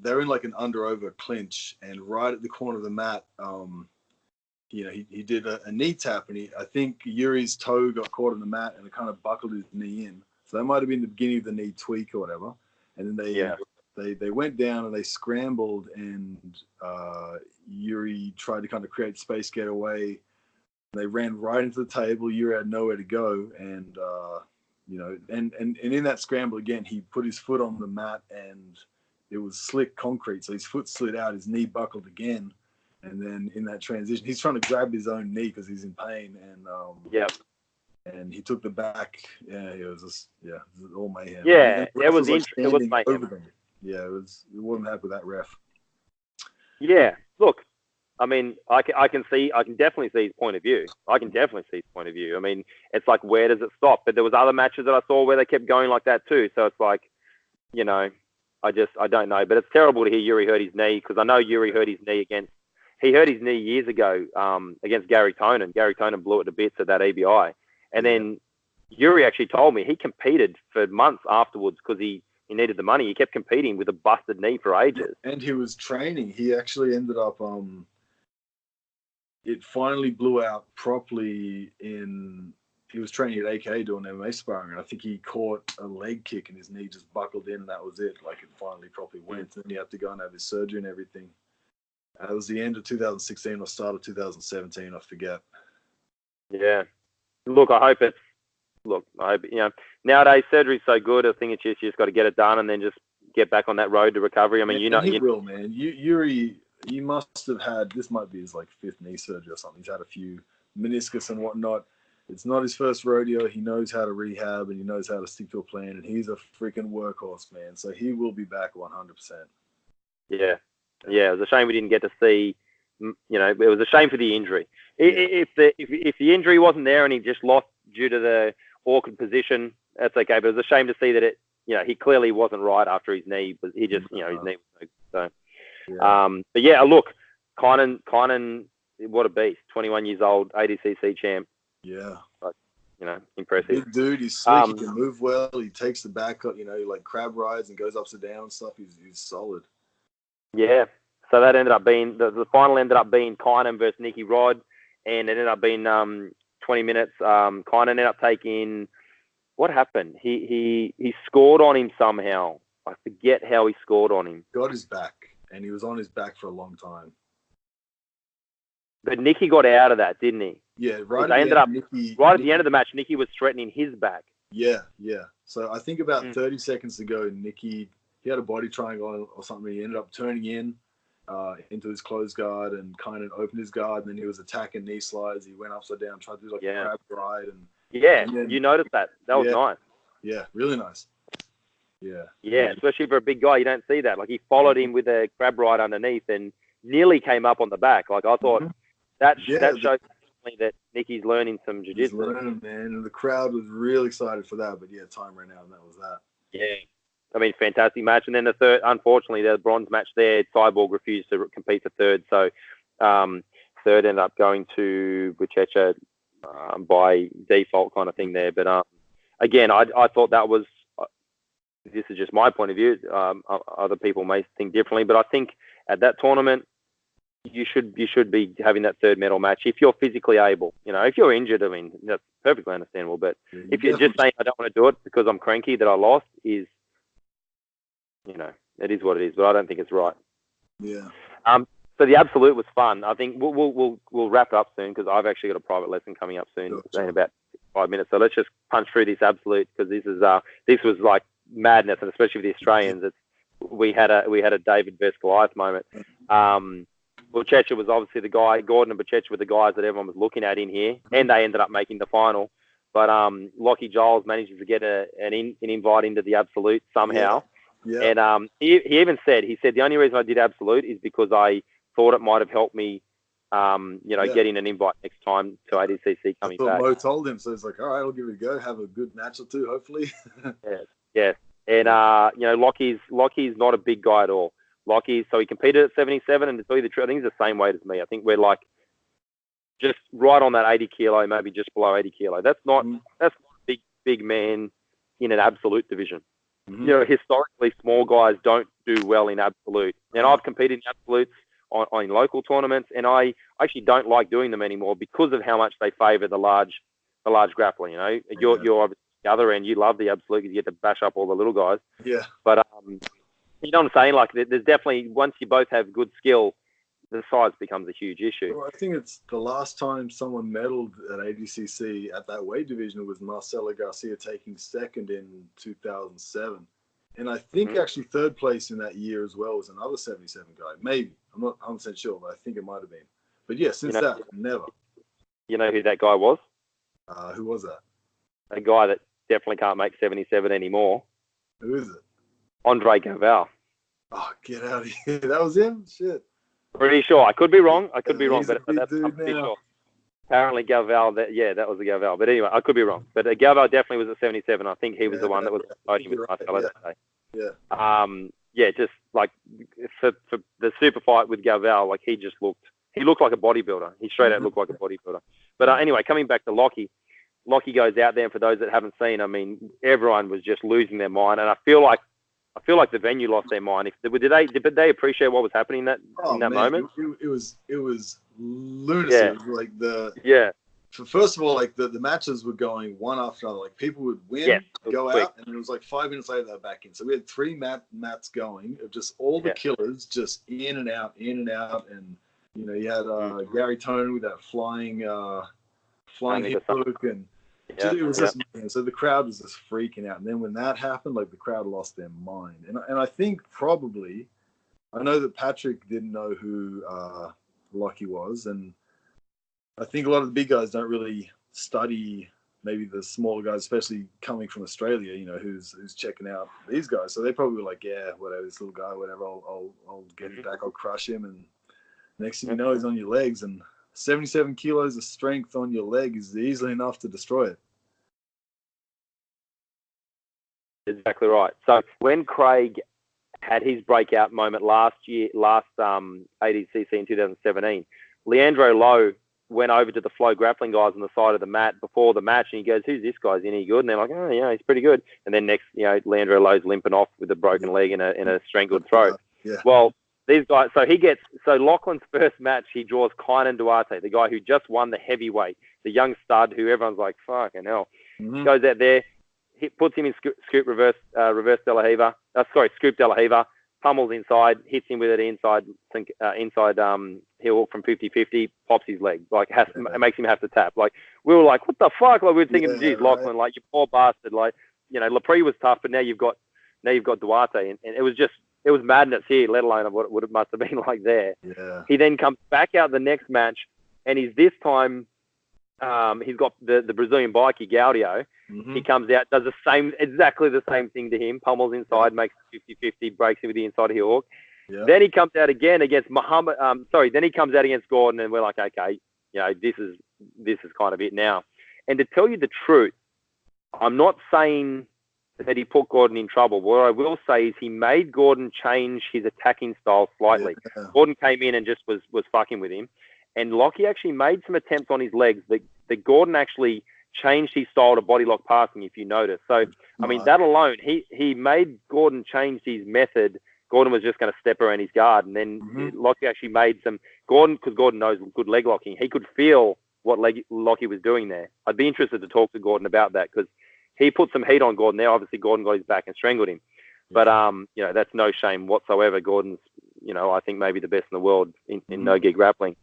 they're in like an under-over clinch, and right at the corner of the mat, he did a knee tap, and I think Yuri's toe got caught in the mat, and it kind of buckled his knee in. So that might have been the beginning of the knee tweak or whatever. And then they went down and they scrambled, and Yuri tried to kind of create space, get away. They ran right into the table. Yuri had nowhere to go, and and in that scramble again, he put his foot on the mat, and it was slick concrete, so his foot slid out, his knee buckled again, and then in that transition, he's trying to grab his own knee because he's in pain, and and he took the back. It was all mayhem. Yeah, it was mayhem. Yeah, it wasn't happy with that ref. Yeah, look, I mean, I can definitely see his point of view. I mean, it's like, where does it stop? But there was other matches that I saw where they kept going like that too. So it's like, I don't know. But it's terrible to hear Yuri hurt his knee, because I know Yuri hurt his knee years ago against Gary Tonin. Gary Tonin blew it to bits at that EBI. And then Yuri actually told me he competed for months afterwards because he needed the money. He kept competing with a busted knee for ages. And he was training. He actually ended up it finally blew out properly he was training at AK doing MMA sparring, and I think he caught a leg kick and his knee just buckled in, and that was it. Like, it finally properly went, and then he had to go and have his surgery and everything. It was the end of 2016 or start of 2017, I forget. Yeah. Look, I hope nowadays surgery's so good. I think it's you just got to get it done and then just get back on that road to recovery. I mean, he will, man. Yuri, he must have had, this might be his like 5th knee surgery or something. He's had a few meniscus and whatnot. It's not his first rodeo. He knows how to rehab, and he knows how to stick to a plan, and he's a freaking workhorse, man. So he will be back 100%. Yeah. Yeah, it was a shame we didn't get to see, it was a shame for the injury. If the injury wasn't there and he just lost due to the awkward position, that's okay. But it was a shame to see that he clearly wasn't right after his knee, but he just, his knee was so. Yeah. But yeah, look, Kynan, what a beast. 21 years old, ADCC champ. Yeah. Impressive. Big dude, he's slick, he can move well, he takes the back, he like crab rides and goes ups and down and stuff. He's solid. Yeah. So that ended up being, the final ended up being Kynan versus Nicky Rod, and it ended up being 20 minutes. Kynan ended up taking, what happened? He scored on him somehow. I forget how he scored on him. Got his back, and he was on his back for a long time. But Nicky got out of that, didn't he? Yeah, right at the end of the match, Nicky was threatening his back. Yeah. So I think about 30 seconds ago, Nicky, he had a body triangle or something. He ended up turning in into his closed guard and kind of opened his guard, and then he was attacking knee slides. He went upside down, tried to do like a crab ride. And you noticed that. That was nice. Yeah, really nice. Yeah, especially for a big guy, you don't see that. Like, he followed him with a crab ride underneath and nearly came up on the back. Like, I thought that shows definitely that Nicky's learning some He's jiu-jitsu. learning, man, and the crowd was really excited for that. But yeah, time ran out, and that was that. Yeah. I mean, fantastic match. And then the third, unfortunately, the bronze match there, Cyborg refused to compete for third. So third ended up going to Buchecha by default kind of thing there. But again, I thought that was, this is just my point of view. Other people may think differently. But I think at that tournament, you should be having that third medal match if you're physically able. You know, if you're injured, I mean, that's perfectly understandable. But if you're just saying, I don't want to do it because I'm cranky that I lost, is, you know, it is what it is, but I don't think it's right. Yeah. So the absolute was fun. I think we'll wrap up soon because I've actually got a private lesson coming up soon in about 5 minutes. So let's just punch through this absolute because this was like madness, and especially for the Australians, we had a David vs Goliath moment. Buchecha was obviously the guy. Gordon and Buchecha were the guys that everyone was looking at in here, and they ended up making the final. But Lockie Giles managed to get an invite into the absolute somehow. Yeah. And he even said, the only reason I did absolute is because I thought it might have helped me, getting an invite next time to ADCC coming back. Mo told him, so it's like, all right, I'll give it a go. Have a good match or two, hopefully. Yes. And, Lockie's not a big guy at all. Lockie, so he competed at 77, and to tell you the truth, I think he's the same weight as me. I think we're like just right on that 80 kilo, maybe just below 80 kilo. That's not a big man in an absolute division. Mm-hmm. You know, historically, small guys don't do well in absolute. And I've competed in absolutes in local tournaments, and I actually don't like doing them anymore because of how much they favour the large grappling. You know, you're obviously the other end. You love the absolute because you get to bash up all the little guys. Yeah. But you know what I'm saying? Like, there's definitely, once you both have good skill, the size becomes a huge issue. Well, I think it's the last time someone medaled at ADCC at that weight division was Marcelo Garcia taking second in 2007. And I think actually third place in that year as well was another 77 guy. Maybe. I'm not 100% sure, but I think it might have been. But yeah, since that, never. You know who that guy was? Who was that? A guy that definitely can't make 77 anymore. Who is it? Andre Galvao. Oh, get out of here. That was him? Shit. Pretty sure. I could be wrong, but that's, I'm pretty sure. Apparently Galvao, that was the Galvao. But anyway, I could be wrong. But Galvao definitely was at 77. I think he was the one that was fighting with Marcelo that day. Yeah. Just like for the super fight with Galvao, like he looked like a bodybuilder. He straight out looked like a bodybuilder. But anyway, coming back to Lockie goes out there, and for those that haven't seen, I mean, everyone was just losing their mind, and I feel like the venue lost their mind. Did they appreciate what was happening in that moment? It was lunacy. Yeah. It was like first of all, like the matches were going one after another. Like people would win, go quick out, and it was like 5 minutes later they're back in. So we had three mats going of just all the killers just in and out, and you know you had Gary Toner with that flying hip hook and. It was just, so the crowd was just freaking out, and then when that happened, like the crowd lost their mind, and I think probably, I know that Patrick didn't know who Lockie was, and I think a lot of the big guys don't really study maybe the smaller guys, especially coming from Australia, you know, who's checking out these guys, so they probably were like, yeah, whatever, this little guy, whatever, I'll get it back, I'll crush him, and next thing you know, he's on your legs, and 77 kilos of strength on your leg is easily enough to destroy it. Exactly right. So when Craig had his breakout moment last ADCC in 2017, Leandro Lowe went over to the Flow grappling guys on the side of the mat before the match, and he goes, "Who's this guy? Is any good?" And they're like, "Oh, yeah, he's pretty good." And then next, Leandro Lowe's limping off with a broken leg and a strangled throat. Yeah. Well, these guys. So Lachlan's first match, he draws Kainan Duarte, the guy who just won the heavyweight, the young stud who everyone's like, "Fucking hell." Goes out there. He puts him in scoop reverse De La Riva. Scoop De La Riva. Pummels inside, hits him with it inside heel hook from 50-50, pops his leg. Like it makes him have to tap. Like we were like, what the fuck? Like we were thinking, geez, Lachlan, like you poor bastard. Like Lepre was tough, but now you've got Duarte, and it was madness here, let alone what it must have been like there. Yeah. He then comes back out the next match, and he's this time. He's got the Brazilian bikie Gaudio. He comes out, does exactly the same thing to him, pummels inside, makes 50-50, breaks him with the inside heel hook. Yeah. Then he comes out again against then he comes out against Gordon, and we're like, okay, this is this is kind of it now. And to tell you the truth, I'm not saying that he put Gordon in trouble. What I will say is he made Gordon change his attacking style slightly. Yeah. Gordon came in and just was fucking with him. And Lockie actually made some attempts on his legs that Gordon actually changed his style to body lock passing, if you notice. So, I mean, that alone, he made Gordon change his method. Gordon was just going to step around his guard. And then Lockie actually made some... Gordon, because Gordon knows good leg locking, he could feel what Lockie was doing there. I'd be interested to talk to Gordon about that because he put some heat on Gordon there. Obviously, Gordon got his back and strangled him. But, that's no shame whatsoever. Gordon's, I think maybe the best in the world in no-gi grappling.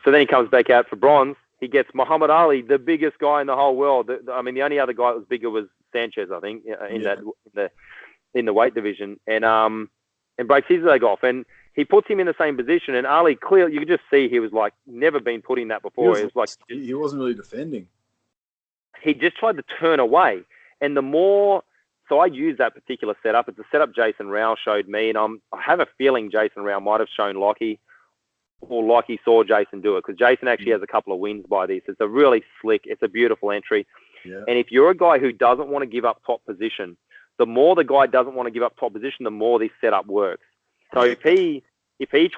So then he comes back out for bronze. He gets Muhammad Ali, the biggest guy in the whole world. The only other guy that was bigger was Sanchez, I think, in the weight division, and breaks his leg off. And he puts him in the same position. And Ali, clearly, you could just see he was like never been put in that before. It was like he wasn't really defending. He just tried to turn away. And the more, so I use that particular setup. It's a setup Jason Rao showed me, and I have a feeling Jason Rao might have shown Lockie. Or Lockie saw Jason do it, because Jason actually has a couple of wins by this. It's a really slick, it's a beautiful entry. Yeah. And if you're a guy who doesn't want to give up top position, the more the guy doesn't want to give up top position, the more this setup works. So if he sits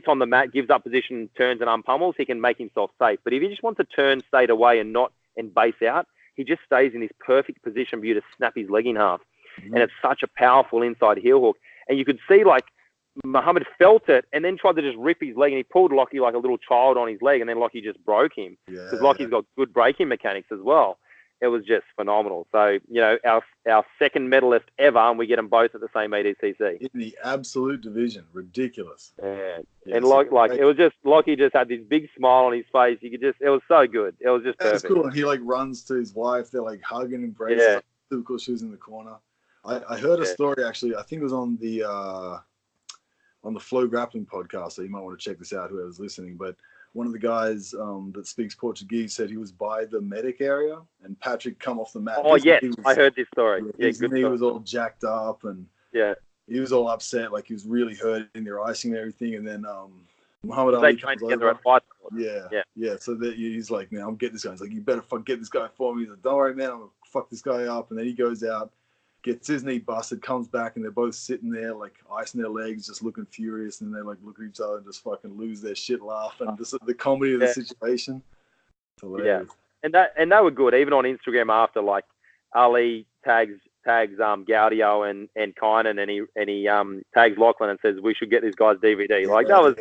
on the mat, gives up position, turns and unpummels, he can make himself safe. But if he just wants to turn, stay away and base out, he just stays in this perfect position for you to snap his leg in half. And it's such a powerful inside heel hook. And you could see Muhammad felt it and then tried to just rip his leg, and he pulled Lockie like a little child on his leg, and then Lockie just broke him because Lockie's got good breaking mechanics as well. It was just phenomenal. So, our second medalist ever, and we get them both at the same ADCC. In the absolute division. Ridiculous. Yeah. And it was just, Lockie just had this big smile on his face. You could just, it was so good. It was just perfect. That's cool. And he runs to his wife. They're hugging and embracing. Yeah. Super cool. She was in the corner. I heard a story actually. I think it was on the Flow Grappling podcast, so you might want to check this out, whoever's listening. But one of the guys that speaks Portuguese said he was by the medic area, and Patrick come off the mat. Oh, yes, I heard this story. His knee was all jacked up, and he was all upset, he was really hurting, they're icing and everything. And then Muhammad Ali comes over. At fight. Yeah. So he's like, man, I'm getting this guy. He's like, you better get this guy for me. He's like, don't worry, man, I'm going to fuck this guy up. And then he goes out, gets his knee busted, comes back, and they're both sitting there, icing their legs, just looking furious, and they look at each other and just fucking lose their shit laughing. Just the comedy of the situation. It's hilarious. Yeah, and they were good. Even on Instagram after, Ali tags Gaudio and Kynan, and he tags Lachlan and says we should get this guy's DVD. That was,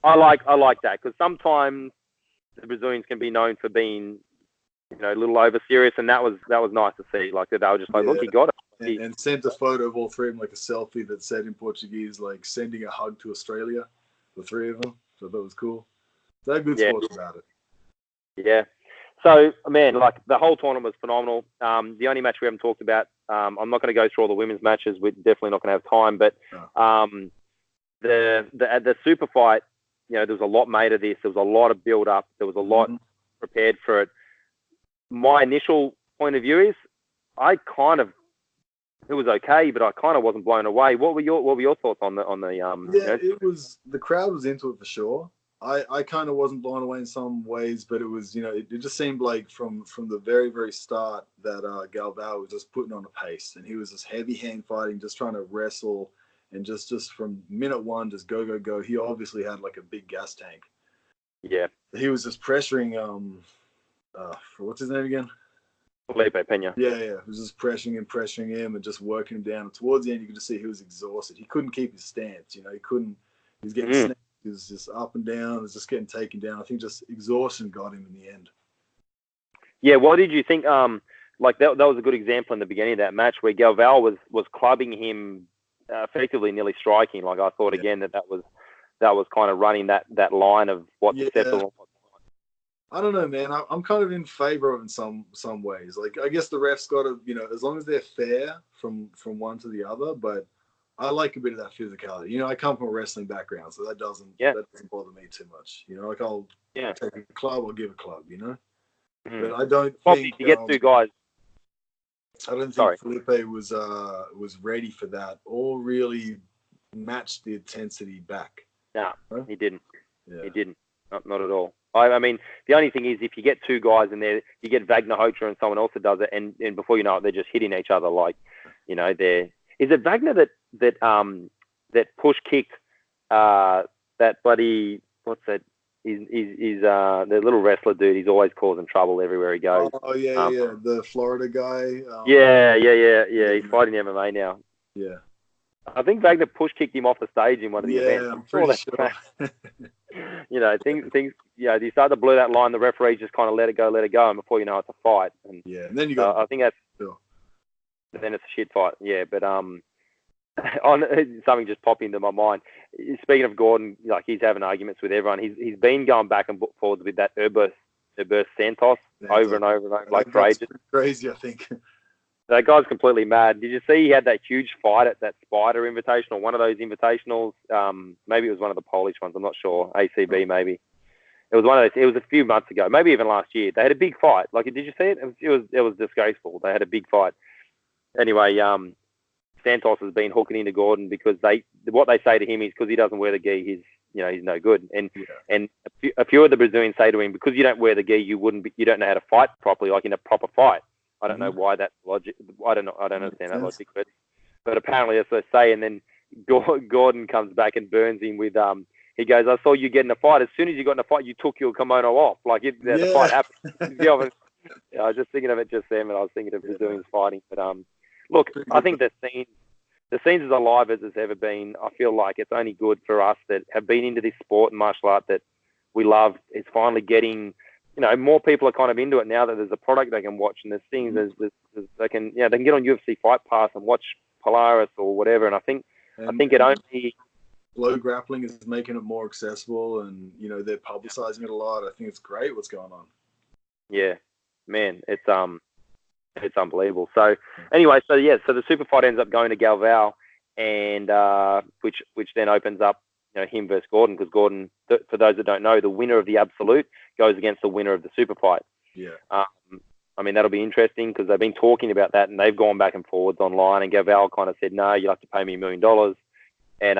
I like that, because sometimes the Brazilians can be known for being, a little over serious, and that was nice to see. They were just look, he got it. And sent a photo of all three of them, a selfie that said in Portuguese, sending a hug to Australia, the three of them. So that was cool. They're good sports about it. Yeah. So, man, the whole tournament was phenomenal. The only match we haven't talked about, I'm not going to go through all the women's matches. We're definitely not going to have time. But the super fight, there was a lot made of this. There was a lot of build-up. There was a lot prepared for it. My initial point of view is it was okay, but I kind of wasn't blown away. What were your thoughts on the it was, the crowd was into it for sure. I kind of wasn't blown away in some ways, but it was, it just seemed like from the very, very start that Galvao was just putting on a pace, and he was just heavy hand fighting, just trying to wrestle, and just from minute one, just go. He obviously had a big gas tank. Yeah. He was just pressuring, what's his name again? Felipe Pena. Yeah. He was just pressuring him and just working him down. And towards the end, you could just see he was exhausted. He couldn't keep his stance. He was getting snapped. He was just up and down. He was just getting taken down. I think just exhaustion got him in the end. Yeah. What did you think? That was a good example in the beginning of that match where Galvao was clubbing him, effectively nearly striking. I thought again that was kind of running that line of what's acceptable. I don't know, man. I'm kind of in favor of it in some ways. I guess the refs got to, as long as they're fair from one to the other. But I like a bit of that physicality. I come from a wrestling background, so that doesn't bother me too much. I'll take a club, I'll give a club. But I don't think to get two guys. I don't think Felipe was ready for that or really matched the intensity back. No, he didn't. Yeah. He didn't. Not at all. I mean, the only thing is if you get two guys in there, you get Wagner Hocher and someone else that does it, and before you know it, they're just hitting each other. Like, you know, is it Wagner that push kicked that buddy? What's that? He's the little wrestler dude. He's always causing trouble everywhere he goes. Oh yeah, the Florida guy. Yeah. He's fighting MMA now. Yeah. I think Wagner push kicked him off the stage in one of the events. Yeah, I'm pretty sure. You know, things. You start to blur that line. The referee just kind of let it go, and before you know, it's a fight. And and then you got. I think that's. Sure. Then it's a shit fight. Yeah, but on something just popped into my mind. Speaking of Gordon, like he's having arguments with everyone. He's been going back and forwards with that Herberth Santos over and over, like for ages. Crazy, I think. That guy's completely mad. Did you see he had that huge fight at that Spider Invitational, one of those invitationals? Maybe it was one of the Polish ones. I'm not sure. ACB maybe. It was one of those. It was a few months ago, maybe even last year. They had a big fight. Like, did you see it? It was disgraceful. They had a big fight. Anyway, Santos has been hooking into Gordon because what they say to him is because he doesn't wear the gi, he's no good. And a few of the Brazilians say to him, because you don't wear the gi, you don't know how to fight properly, like in a proper fight. I don't know why that's logic. I don't understand that logic, but apparently that's what they say. And then Gordon comes back and burns him with he goes, I saw you get in a fight. As soon as you got in a fight, you took your kimono off. Like the fight happened. I was just thinking of it just then, and I was thinking of Brazilians fighting. But look, I think the scene's as alive as it's ever been. I feel like it's only good for us that have been into this sport and martial art that we love. It's finally getting. More people are kind of into it now that there's a product they can watch, and there's things they can get on UFC Fight Pass and watch Polaris or whatever. And I think it only Low grappling is making it more accessible, and they're publicizing it a lot. I think it's great what's going on. Yeah, man, it's unbelievable. So anyway, so the super fight ends up going to Galvao, and which then opens up him versus Gordon, because Gordon, for those that don't know, the winner of the absolute goes against the winner of the super fight. Yeah. I mean, that'll be interesting because they've been talking about that and they've gone back and forwards online, and Galvao kind of said, no, you'll have to pay me $1 million. And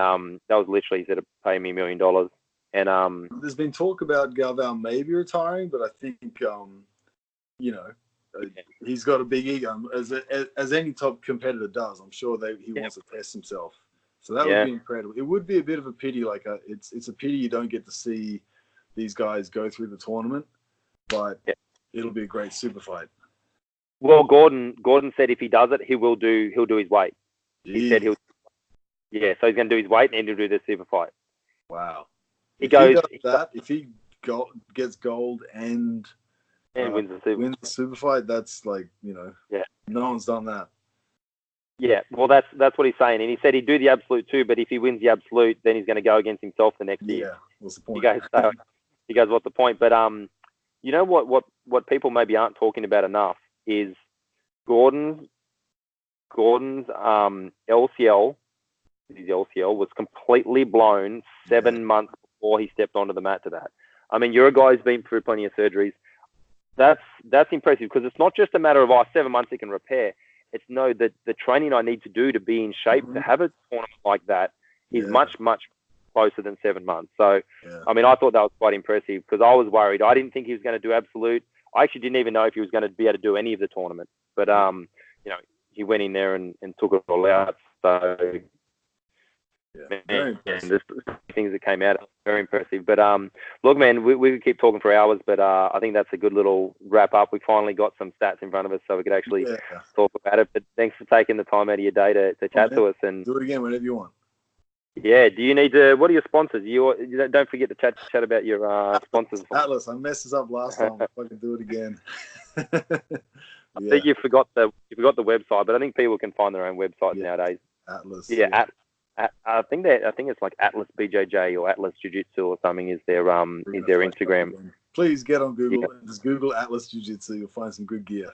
that was literally, he said, pay me $1 million. And there's been talk about Galvao maybe retiring, but I think, he's got a big ego, as any top competitor does. I'm sure he wants to test himself. So that would be incredible. It would be a bit of a pity. Like it's a pity you don't get to see these guys go through the tournament, but it'll be a great super fight. Well, Gordon said if he does it, he'll do his weight. Jeez. He said so he's going to do his weight and he'll do the super fight. Wow. If he gets gold and wins the super fight, that's like, no one's done that. Yeah, well, that's what he's saying, and he said he'd do the absolute too. But if he wins the absolute, then he's going to go against himself the next year. Yeah, what's the point? He goes, what's the point? But you know what people maybe aren't talking about enough is Gordon's LCL. His LCL was completely blown 7 months before he stepped onto the mat to that. I mean, you're a guy who's been through plenty of surgeries. That's impressive, because it's not just a matter of 7 months it can repair. It's the training I need to do to be in shape to have a tournament like that is much, much closer than 7 months. So, I mean, I thought that was quite impressive, because I was worried. I didn't think he was going to do absolute. I actually didn't even know if he was going to be able to do any of the tournament. But, he went in there and took it all out. So, and the things that came out are very impressive. But look, man, we could keep talking for hours, but I think that's a good little wrap up. We finally got some stats in front of us, so we could actually talk about it. But thanks for taking the time out of your day to chat to us. And do it again whenever you want. Yeah. Do you need to? What are your sponsors? You don't forget to chat about your sponsors. Atlas. I messed this up last time. If I can do it again. I think you forgot the website, but I think people can find their own websites nowadays. Atlas. Yeah. I think it's like Atlas BJJ or Atlas Jiu Jitsu or something is their Instagram. Please get on Google and just Google Atlas Jiu Jitsu. You'll find some good gear.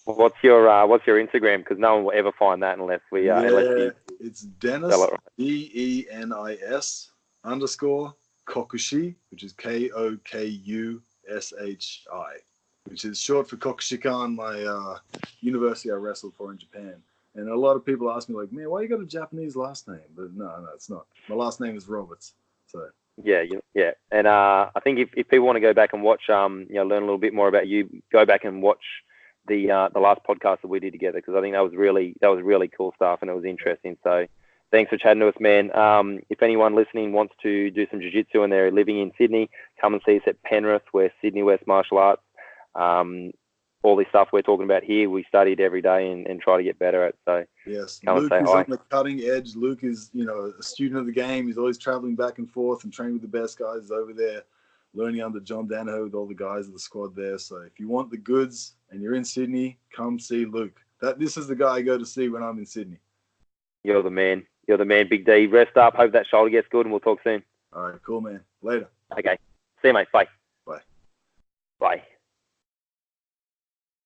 What's your Instagram? Because no one will ever find that unless we it's Denis DENIS _ Kokushi, which is KOKUSHI, which is short for Kokushikan, my university I wrestled for in Japan. And a lot of people ask me, like, man, why you got a Japanese last name? But no, it's not. My last name is Roberts. So Yeah. And I think if people want to go back and watch, learn a little bit more about you, go back and watch the last podcast that we did together, because I think that was really cool stuff and it was interesting. So thanks for chatting to us, man. If anyone listening wants to do some jiu-jitsu and they're living in Sydney, come and see us at Penrith. We're Sydney West Martial Arts. All this stuff we're talking about here, we studied every day and try to get better at. So yes, come Luke and say is hi. on the cutting edge. Luke is, a student of the game. He's always traveling back and forth and training with the best guys. He's over there learning under John Danaher with all the guys of the squad there. So if you want the goods and you're in Sydney, come see Luke. This is the guy I go to see when I'm in Sydney. You're the man. You're the man, Big D. Rest up. Hope that shoulder gets good, and we'll talk soon. All right, cool, man. Later. Okay. See you, mate. Bye. Bye. Bye.